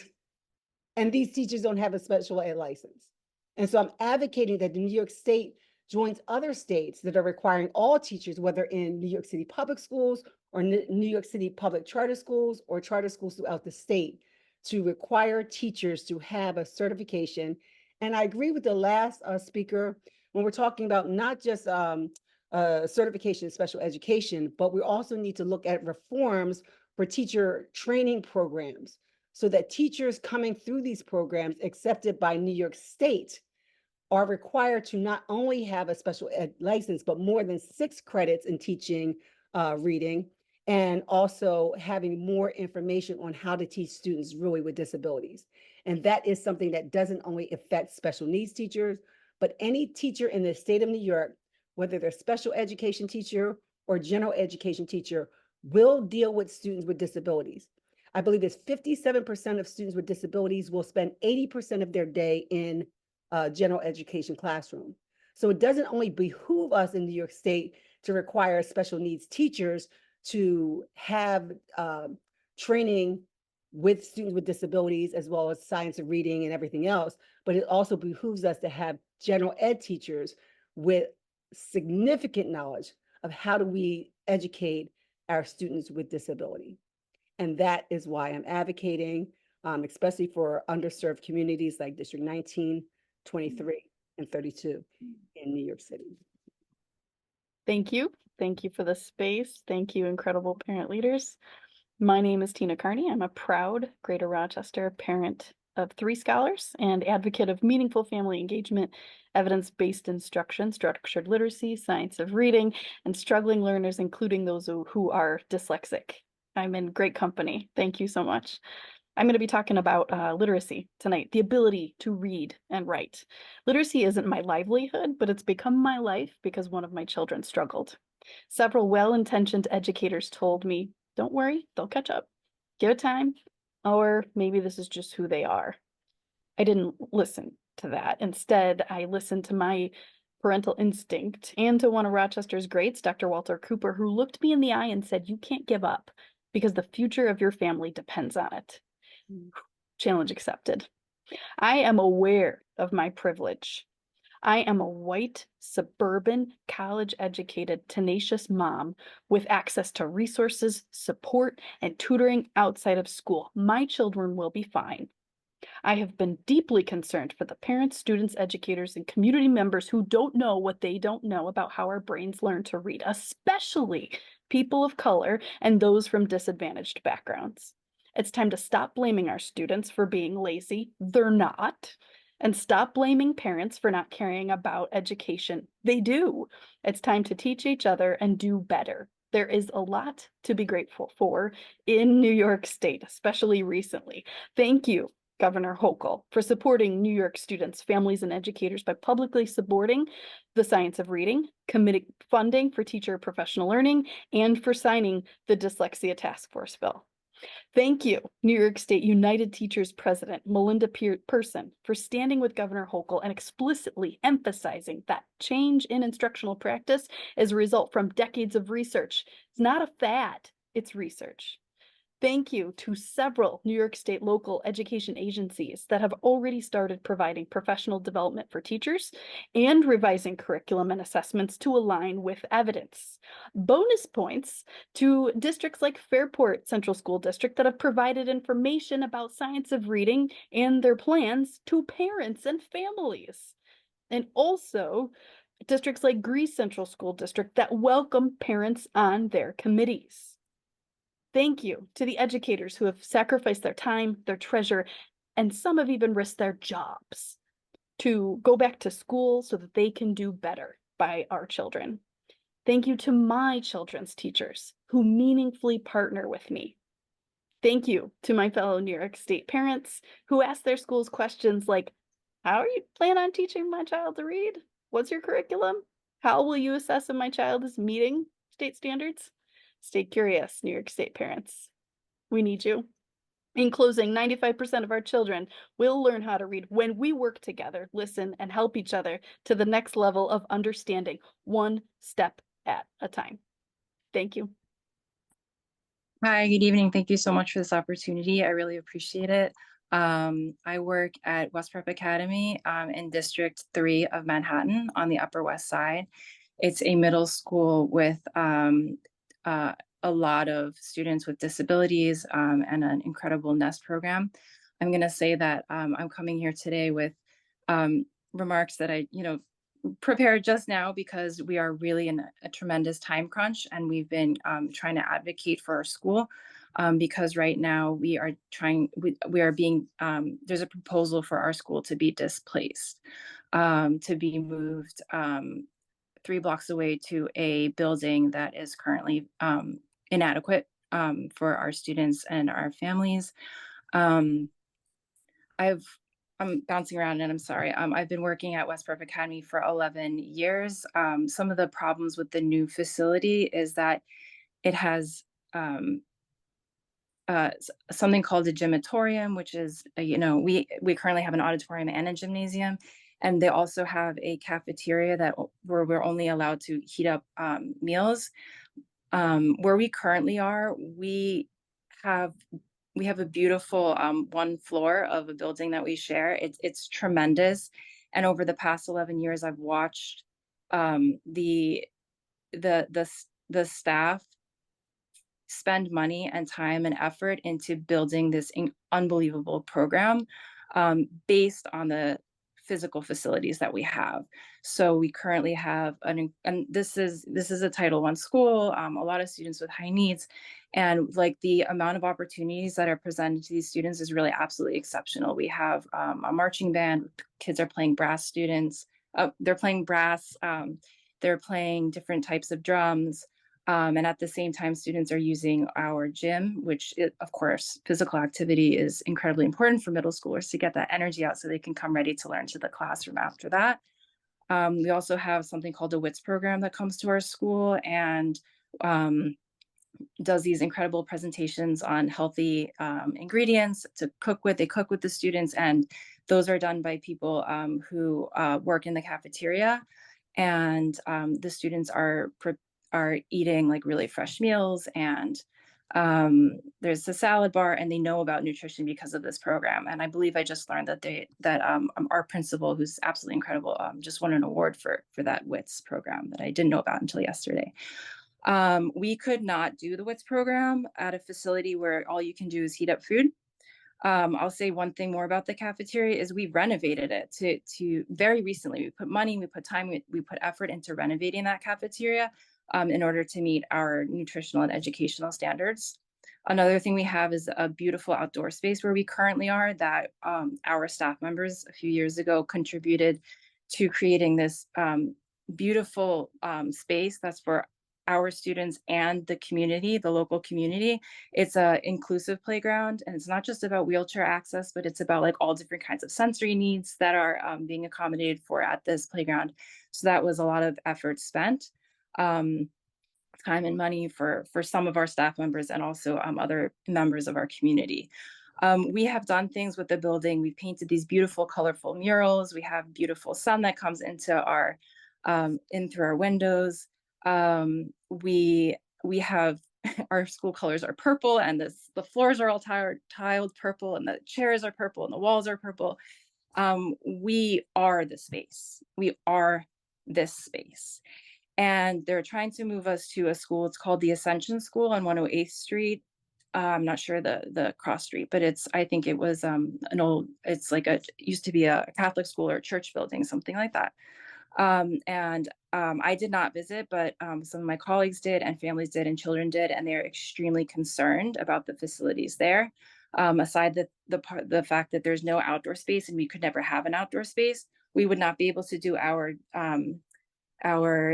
Speaker 2: and these teachers don't have a special ed license. And so I'm advocating that New York State joins other states that are requiring all teachers, whether in New York City public schools or New York City public charter schools or charter schools throughout the state, to require teachers to have a certification. And I agree with the last speaker when we're talking about not just certification in special education, but we also need to look at reforms for teacher training programs so that teachers coming through these programs accepted by New York State are required to not only have a special ed license, but more than 6 credits in teaching reading, and also having more information on how to teach students really with disabilities. And that is something that doesn't only affect special needs teachers, but any teacher in the state of New York, whether they're special education teacher or general education teacher, will deal with students with disabilities. I believe it's 57% of students with disabilities will spend 80% of their day in general education classroom. So it doesn't only behoove us in New York State to require special needs teachers to have training with students with disabilities, as well as science of reading and everything else, but it also behooves us to have general ed teachers with significant knowledge of how do we educate our students with disability. And that is why I'm advocating, especially for underserved communities like District 19, 23, and 32 in New York City.
Speaker 3: Thank you. Thank you for the space. Thank you, incredible parent leaders. My name is Tina Carney. I'm a proud Greater Rochester parent of 3 scholars and advocate of meaningful family engagement, evidence-based instruction, structured literacy, science of reading, and struggling learners, including those who are dyslexic. I'm in great company. Thank you so much. I'm going to be talking about literacy tonight, the ability to read and write. Literacy isn't my livelihood, but it's become my life because one of my children struggled. Several well-intentioned educators told me, don't worry, they'll catch up. Give it time, or maybe this is just who they are. I didn't listen to that. Instead, I listened to my parental instinct and to one of Rochester's greats, Dr. Walter Cooper, who looked me in the eye and said, you can't give up because the future of your family depends on it. Challenge accepted. I am aware of my privilege. I am a white, suburban, college-educated, tenacious mom with access to resources, support, and tutoring outside of school. My children will be fine. I have been deeply concerned for the parents, students, educators, and community members who don't know what they don't know about how our brains learn to read, especially people of color and those from disadvantaged backgrounds. It's time to stop blaming our students for being lazy. They're not. And stop blaming parents for not caring about education. They do. It's time to teach each other and do better. There is a lot to be grateful for in New York State, especially recently. Thank you, Governor Hochul, for supporting New York students, families, and educators by publicly supporting the science of reading, committing funding for teacher professional learning, and for signing the Dyslexia Task Force bill. Thank you, New York State United Teachers President Melinda Person, for standing with Governor Hochul and explicitly emphasizing that change in instructional practice is a result from decades of research. It's not a fad, it's research. Thank you to several New York State local education agencies that have already started providing professional development for teachers and revising curriculum and assessments to align with evidence. Bonus points to districts like Fairport Central School District that have provided information about science of reading and their plans to parents and families. And also districts like Greece Central School District that welcome parents on their committees. Thank you to the educators who have sacrificed their time, their treasure, and some have even risked their jobs to go back to school so that they can do better by our children. Thank you to my children's teachers who meaningfully partner with me. Thank you to my fellow New York State parents who ask their schools questions like, how are you plan on teaching my child to read? What's your curriculum? How will you assess if my child is meeting state standards? Stay curious, New York State parents. We need you. In closing, 95% of our children will learn how to read when we work together, listen, and help each other to the next level of understanding, one step at a time. Thank you.
Speaker 4: Hi, good evening. Thank you so much for this opportunity. I really appreciate it. I work at West Prep Academy in District 3 of Manhattan on the Upper West Side. It's a middle school with a lot of students with disabilities and an incredible NEST program. I'm going to say that I'm coming here today with remarks that I, prepared just now because we are really in a tremendous time crunch, and we've been trying to advocate for our school because right now we are being there's a proposal for our school to be displaced, to be moved 3 blocks away to a building that is currently inadequate for our students and our families. I'm bouncing around and I'm sorry. I've been working at West Prep Academy for 11 years. Some of the problems with the new facility is that it has something called a gymatorium, which is, we currently have an auditorium and a gymnasium. And they also have a cafeteria where we're only allowed to heat up meals. Where we currently are, we have a beautiful 1 floor of a building that we share. It's tremendous. And over the past 11 years, I've watched the staff spend money and time and effort into building this unbelievable program based on the physical facilities that we have. So we currently have and this is a Title I school, a lot of students with high needs, and like the amount of opportunities that are presented to these students is really absolutely exceptional. We have a marching band, kids are playing brass, they're playing brass, they're playing different types of drums. And at the same time, students are using our gym, which of course, physical activity is incredibly important for middle schoolers to get that energy out so they can come ready to learn to the classroom after that. We also have something called a WITS program that comes to our school and does these incredible presentations on healthy ingredients to cook with. They cook with the students, and those are done by people who work in the cafeteria. And the students are eating like really fresh meals, and there's a salad bar, and they know about nutrition because of this program. And I believe I just learned that our principal, who's absolutely incredible, just won an award for that WITS program that I didn't know about until yesterday. We could not do the WITS program at a facility where all you can do is heat up food. I'll say one thing more about the cafeteria is we renovated it to very recently. We put money, we put time, we put effort into renovating that cafeteria in order to meet our nutritional and educational standards. Another thing we have is a beautiful outdoor space where we currently are that our staff members a few years ago contributed to creating this beautiful space that's for our students and the community, the local community. It's an inclusive playground, and it's not just about wheelchair access, but it's about like all different kinds of sensory needs that are being accommodated for at this playground. So that was a lot of effort spent, time and money for some of our staff members and also other members of our community. We have done things with the building. We've painted these beautiful, colorful murals. We have beautiful sun that comes into in through our windows. We have our school colors are purple, and the floors are all tiled purple, and the chairs are purple, and the walls are purple. We are the space. We are this space. And they're trying to move us to a school. It's called the Ascension School on 108th Street. I'm not sure the cross street, but I think it was it's like it used to be a Catholic school or a church building, something like that. I did not visit, but some of my colleagues did, and families did, and children did, and they're extremely concerned about the facilities there. Aside the fact that there's no outdoor space and we could never have an outdoor space, we would not be able to do our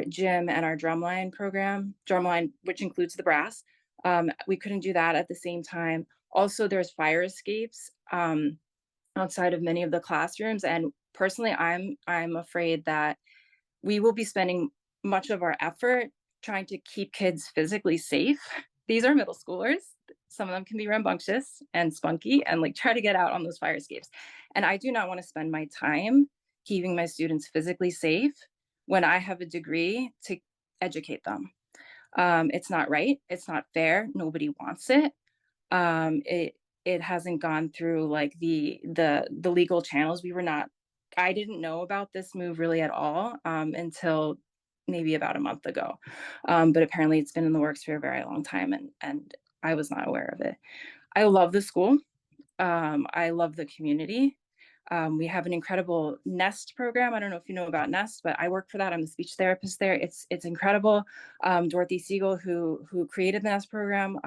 Speaker 4: gym and our drumline, which includes the brass. We couldn't do that at the same time. Also, there's fire escapes outside of many of the classrooms. And personally, I'm afraid that we will be spending much of our effort trying to keep kids physically safe. These are middle schoolers. Some of them can be rambunctious and spunky and like try to get out on those fire escapes. And I do not want to spend my time keeping my students physically safe when I have a degree to educate them. It's not right. It's not fair. Nobody wants it. It hasn't gone through like the legal channels. I didn't know about this move really at all until maybe about a month ago. But apparently it's been in the works for a very long time, and I was not aware of it. I love the school. I love the community. We have an incredible NEST program. I don't know if you know about NEST, but I work for that. I'm a speech therapist there. It's incredible. Dorothy Siegel, who created the NEST program,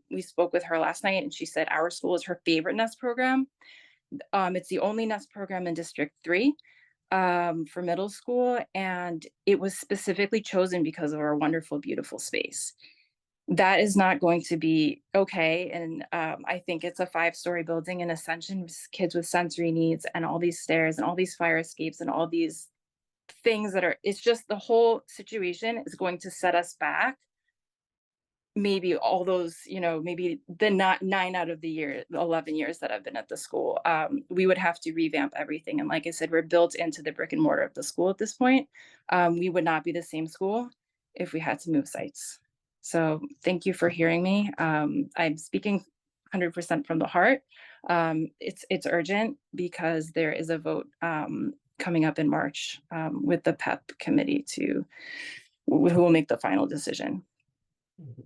Speaker 4: we spoke with her last night, and she said our school is her favorite NEST program. It's the only NEST program in District 3 for middle school, and it was specifically chosen because of our wonderful, beautiful space. That is not going to be okay. And I think it's a 5-story building in Ascension, with kids with sensory needs and all these stairs and all these fire escapes and all these things it's just the whole situation is going to set us back. Maybe all those, maybe the 9 out of the 11 years that I've been at the school, we would have to revamp everything. And like I said, we're built into the brick and mortar of the school at this point. We would not be the same school if we had to move sites. So thank you for hearing me. I'm speaking 100% from the heart. It's urgent because there is a vote coming up in March with the PEP committee who will make the final decision.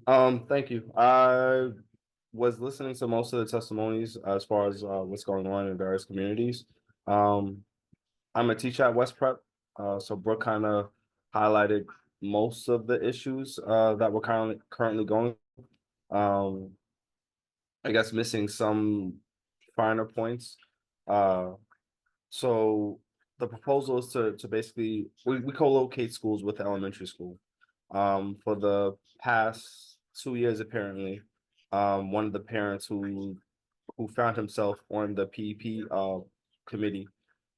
Speaker 5: Thank you. I was listening to most of the testimonies as far as what's going on in various communities. I'm a teacher at West Prep, so Brooke kind of highlighted most of the issues that we're currently going. I guess missing some finer points. So the proposal is to basically we co-locate schools with elementary school. For the past 2 years, apparently, one of the parents who found himself on the PEP committee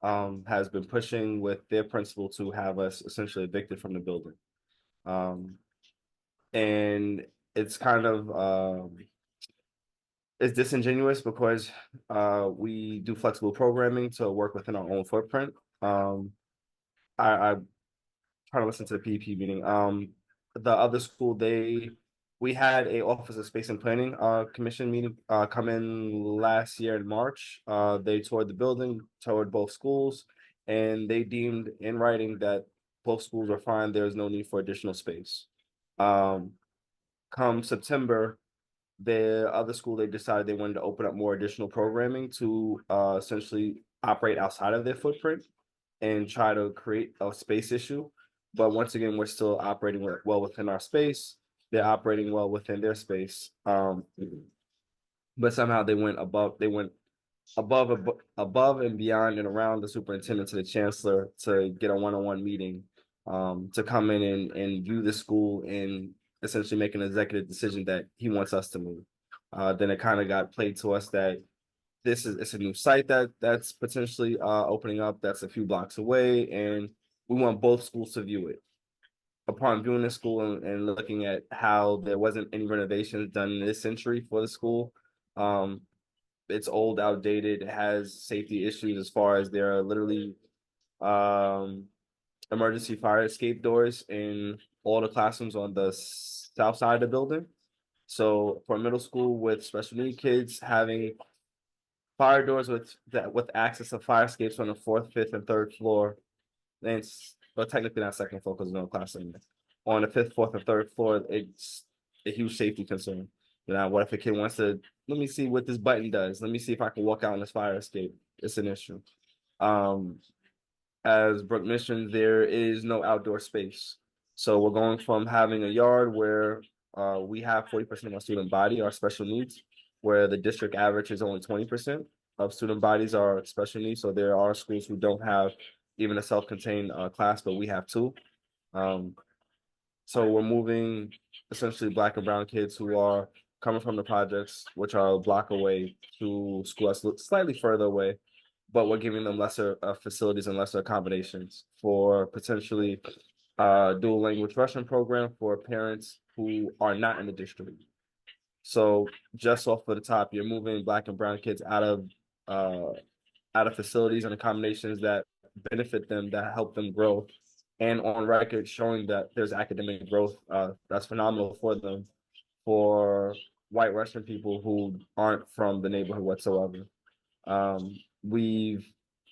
Speaker 5: has been pushing with their principal to have us essentially evicted from the building. And it's kind of it's disingenuous because we do flexible programming to work within our own footprint. I try to listen to the PEP meeting. The other school, we had a Office of Space and Planning Commission meeting come in last year in March. They toured the building, toured both schools, and they deemed in writing that both schools are fine. There's no need for additional space. Come September, the other school, they decided they wanted to open up more additional programming to essentially operate outside of their footprint and try to create a space issue. But once again, we're still operating well within our space. They're operating well within their space. But somehow they went above and beyond and around the superintendent to the chancellor to get a one-on-one meeting to come in and view the school and essentially make an executive decision that he wants us to move. Then it kind of got played to us that it's a new site that's potentially opening up that's a few blocks away, and we want both schools to view it. Upon viewing the school and looking at how there wasn't any renovations done in this century for the school, it's old, outdated, it has safety issues as far as there are literally emergency fire escape doors in all the classrooms on the south side of the building. So for middle school with special need kids, having fire doors with access to fire escapes on the 4th, 5th, and 3rd floor, and but technically not 2nd floor because there's no classroom. On the 5th, 4th, and 3rd floor, it's a huge safety concern. What if a kid wants to, let me see what this button does. Let me see if I can walk out on this fire escape. It's an issue. As Brooke mentioned, there is no outdoor space. So we're going from having a yard where we have 40% of our student body are special needs, where the district average is only 20% of student bodies are special needs. So there are schools who don't have even a self-contained class, but we have two. So we're moving essentially Black and brown kids who are coming from the projects, which are a block away, to school that's slightly further away, but we're giving them lesser facilities and lesser accommodations for potentially dual language Russian program for parents who are not in the district. So just off of the top, you're moving Black and brown kids out of facilities and accommodations that benefit them, that help them grow, and on record showing that there's academic growth that's phenomenal for them, for white Russian people who aren't from the neighborhood whatsoever. We've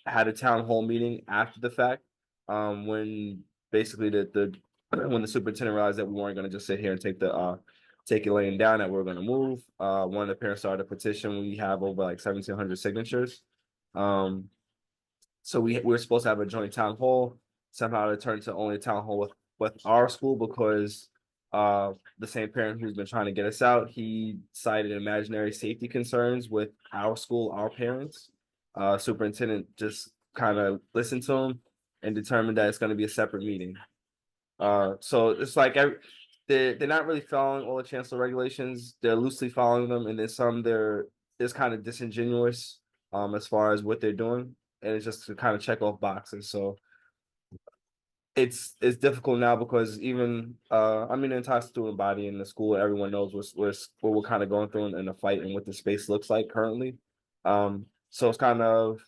Speaker 5: had a town hall meeting after the fact, when basically the when the superintendent realized that we weren't going to just sit here and take it laying down, that we were going to move. One of the parents started a petition. We have over like 1,700 signatures. So we're supposed to have a joint town hall. Somehow it turned to only a town hall with our school, because the same parent who's been trying to get us out, he cited imaginary safety concerns with our school, our parents. Superintendent just kind of listened to him and determined that it's going to be a separate meeting. So it's like they're not really following all the chancellor regulations. They're loosely following them, and then some it's kind of disingenuous as far as what they're doing, and it's just to kind of check off boxes. So it's difficult now, because even I mean, the entire student body in the school, everyone knows what we're kind of going through in the fight and what the space looks like currently. So it's kind of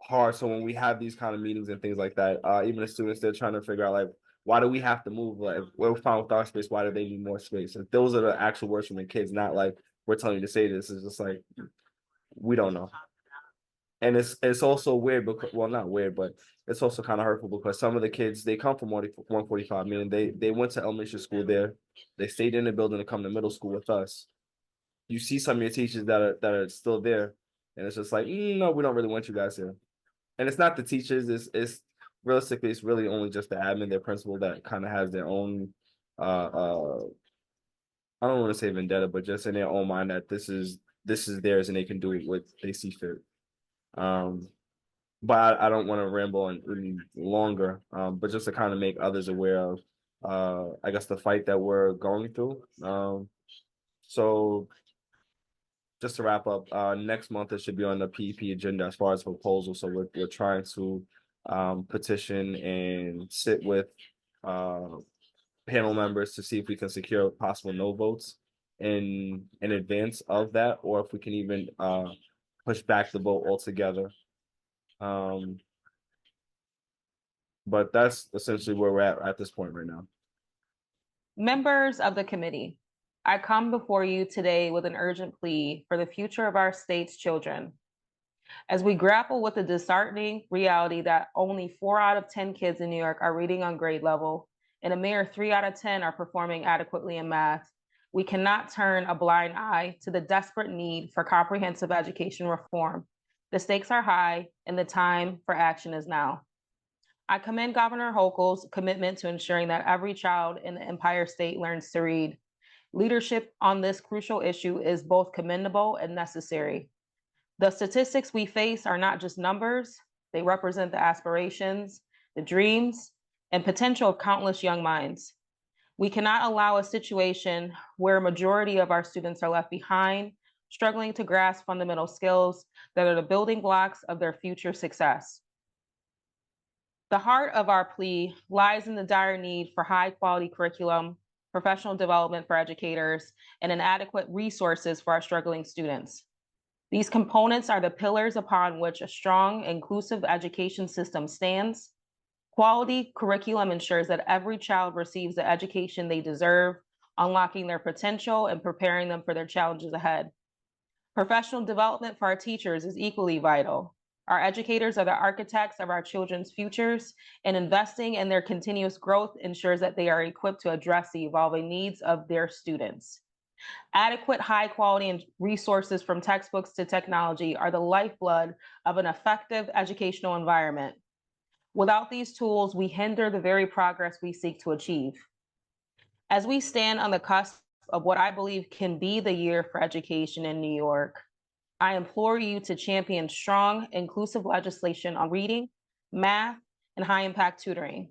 Speaker 5: hard. So when we have these kind of meetings and things like that, even the students, they're trying to figure out, like, why do we have to move? Like, we're fine with our space, why do they need more space? And those are the actual words from the kids, not like we're telling you to say this. It's just like, we don't know. And it's also weird because, well, not weird, but it's also kind of hurtful, because some of the kids, they come from 145, meaning they went to elementary school there, they stayed in the building to come to middle school with us. You see some of your teachers that are still there, and it's just like, no, we don't really want you guys here. And it's not the teachers, it's realistically, it's really only just the admin, their principal, that kind of has their own I don't want to say vendetta, but just in their own mind that this is theirs and they can do what they see fit. But I don't want to ramble on any longer, but just to kind of make others aware of I guess the fight that we're going through. So just to wrap up, next month it should be on the PEP agenda as far as proposal. So we're trying to petition and sit with panel members to see if we can secure possible no votes in advance of that, or if we can even push back the vote altogether. But that's essentially where we're at this point right now.
Speaker 1: Members of the committee, I come before you today with an urgent plea for the future of our state's children. As we grapple with the disheartening reality that only 4 out of 10 kids in New York are reading on grade level, and a mere 3 out of 10 are performing adequately in math, we cannot turn a blind eye to the desperate need for comprehensive education reform. The stakes are high, and the time for action is now. I commend Governor Hochul's commitment to ensuring that every child in the Empire State learns to read. Leadership on this crucial issue is both commendable and necessary. The statistics we face are not just numbers, they represent the aspirations, the dreams, and potential of countless young minds. We cannot allow a situation where a majority of our students are left behind, struggling to grasp fundamental skills that are the building blocks of their future success. The heart of our plea lies in the dire need for high-quality curriculum, professional development for educators, and inadequate resources for our struggling students. These components are the pillars upon which a strong, inclusive education system stands. Quality curriculum ensures that every child receives the education they deserve, unlocking their potential and preparing them for their challenges ahead. Professional development for our teachers is equally vital. Our educators are the architects of our children's futures, and investing in their continuous growth ensures that they are equipped to address the evolving needs of their students. Adequate, high quality resources from textbooks to technology are the lifeblood of an effective educational environment. Without these tools, we hinder the very progress we seek to achieve. As we stand on the cusp of what I believe can be the year for education in New York, I implore you to champion strong, inclusive legislation on reading, math, and high-impact tutoring.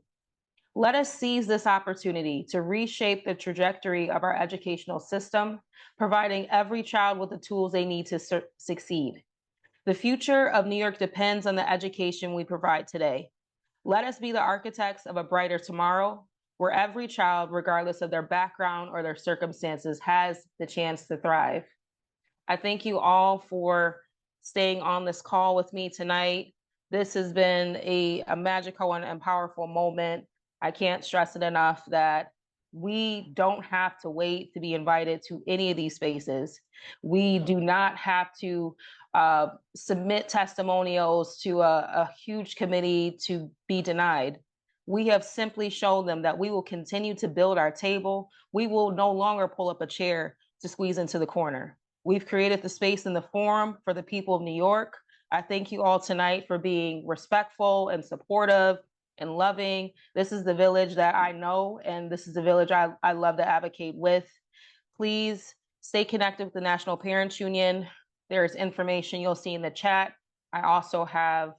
Speaker 1: Let us seize this opportunity to reshape the trajectory of our educational system, providing every child with the tools they need to succeed. The future of New York depends on the education we provide today. Let us be the architects of a brighter tomorrow, where every child, regardless of their background or their circumstances, has the chance to thrive. I thank you all for staying on this call with me tonight. This has been a magical and powerful moment. I can't stress it enough that we don't have to wait to be invited to any of these spaces. We do not have to submit testimonials to a huge committee to be denied. We have simply shown them that we will continue to build our table. We will no longer pull up a chair to squeeze into the corner. We've created the space in the forum for the people of New York. I thank you all tonight for being respectful and supportive and loving. This is the village that I know, and this is the village I love to advocate with. Please stay connected with the National Parents Union. There's information you'll see in the chat. I also have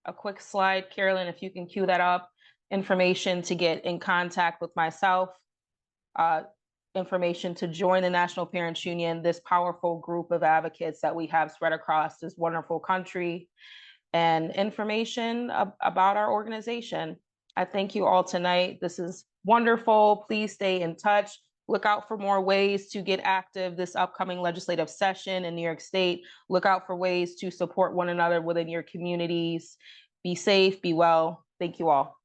Speaker 1: a quick slide, Carolyn, if you can cue that up, information to get in contact with myself, information to join the National Parents Union, this powerful group of advocates that we have spread across this wonderful country, and information about our organization. I thank you all tonight. This is wonderful. Please stay in touch. Look out for more ways to get active this upcoming legislative session in New York State. Look out for ways to support one another within your communities. Be safe, be well. Thank you all.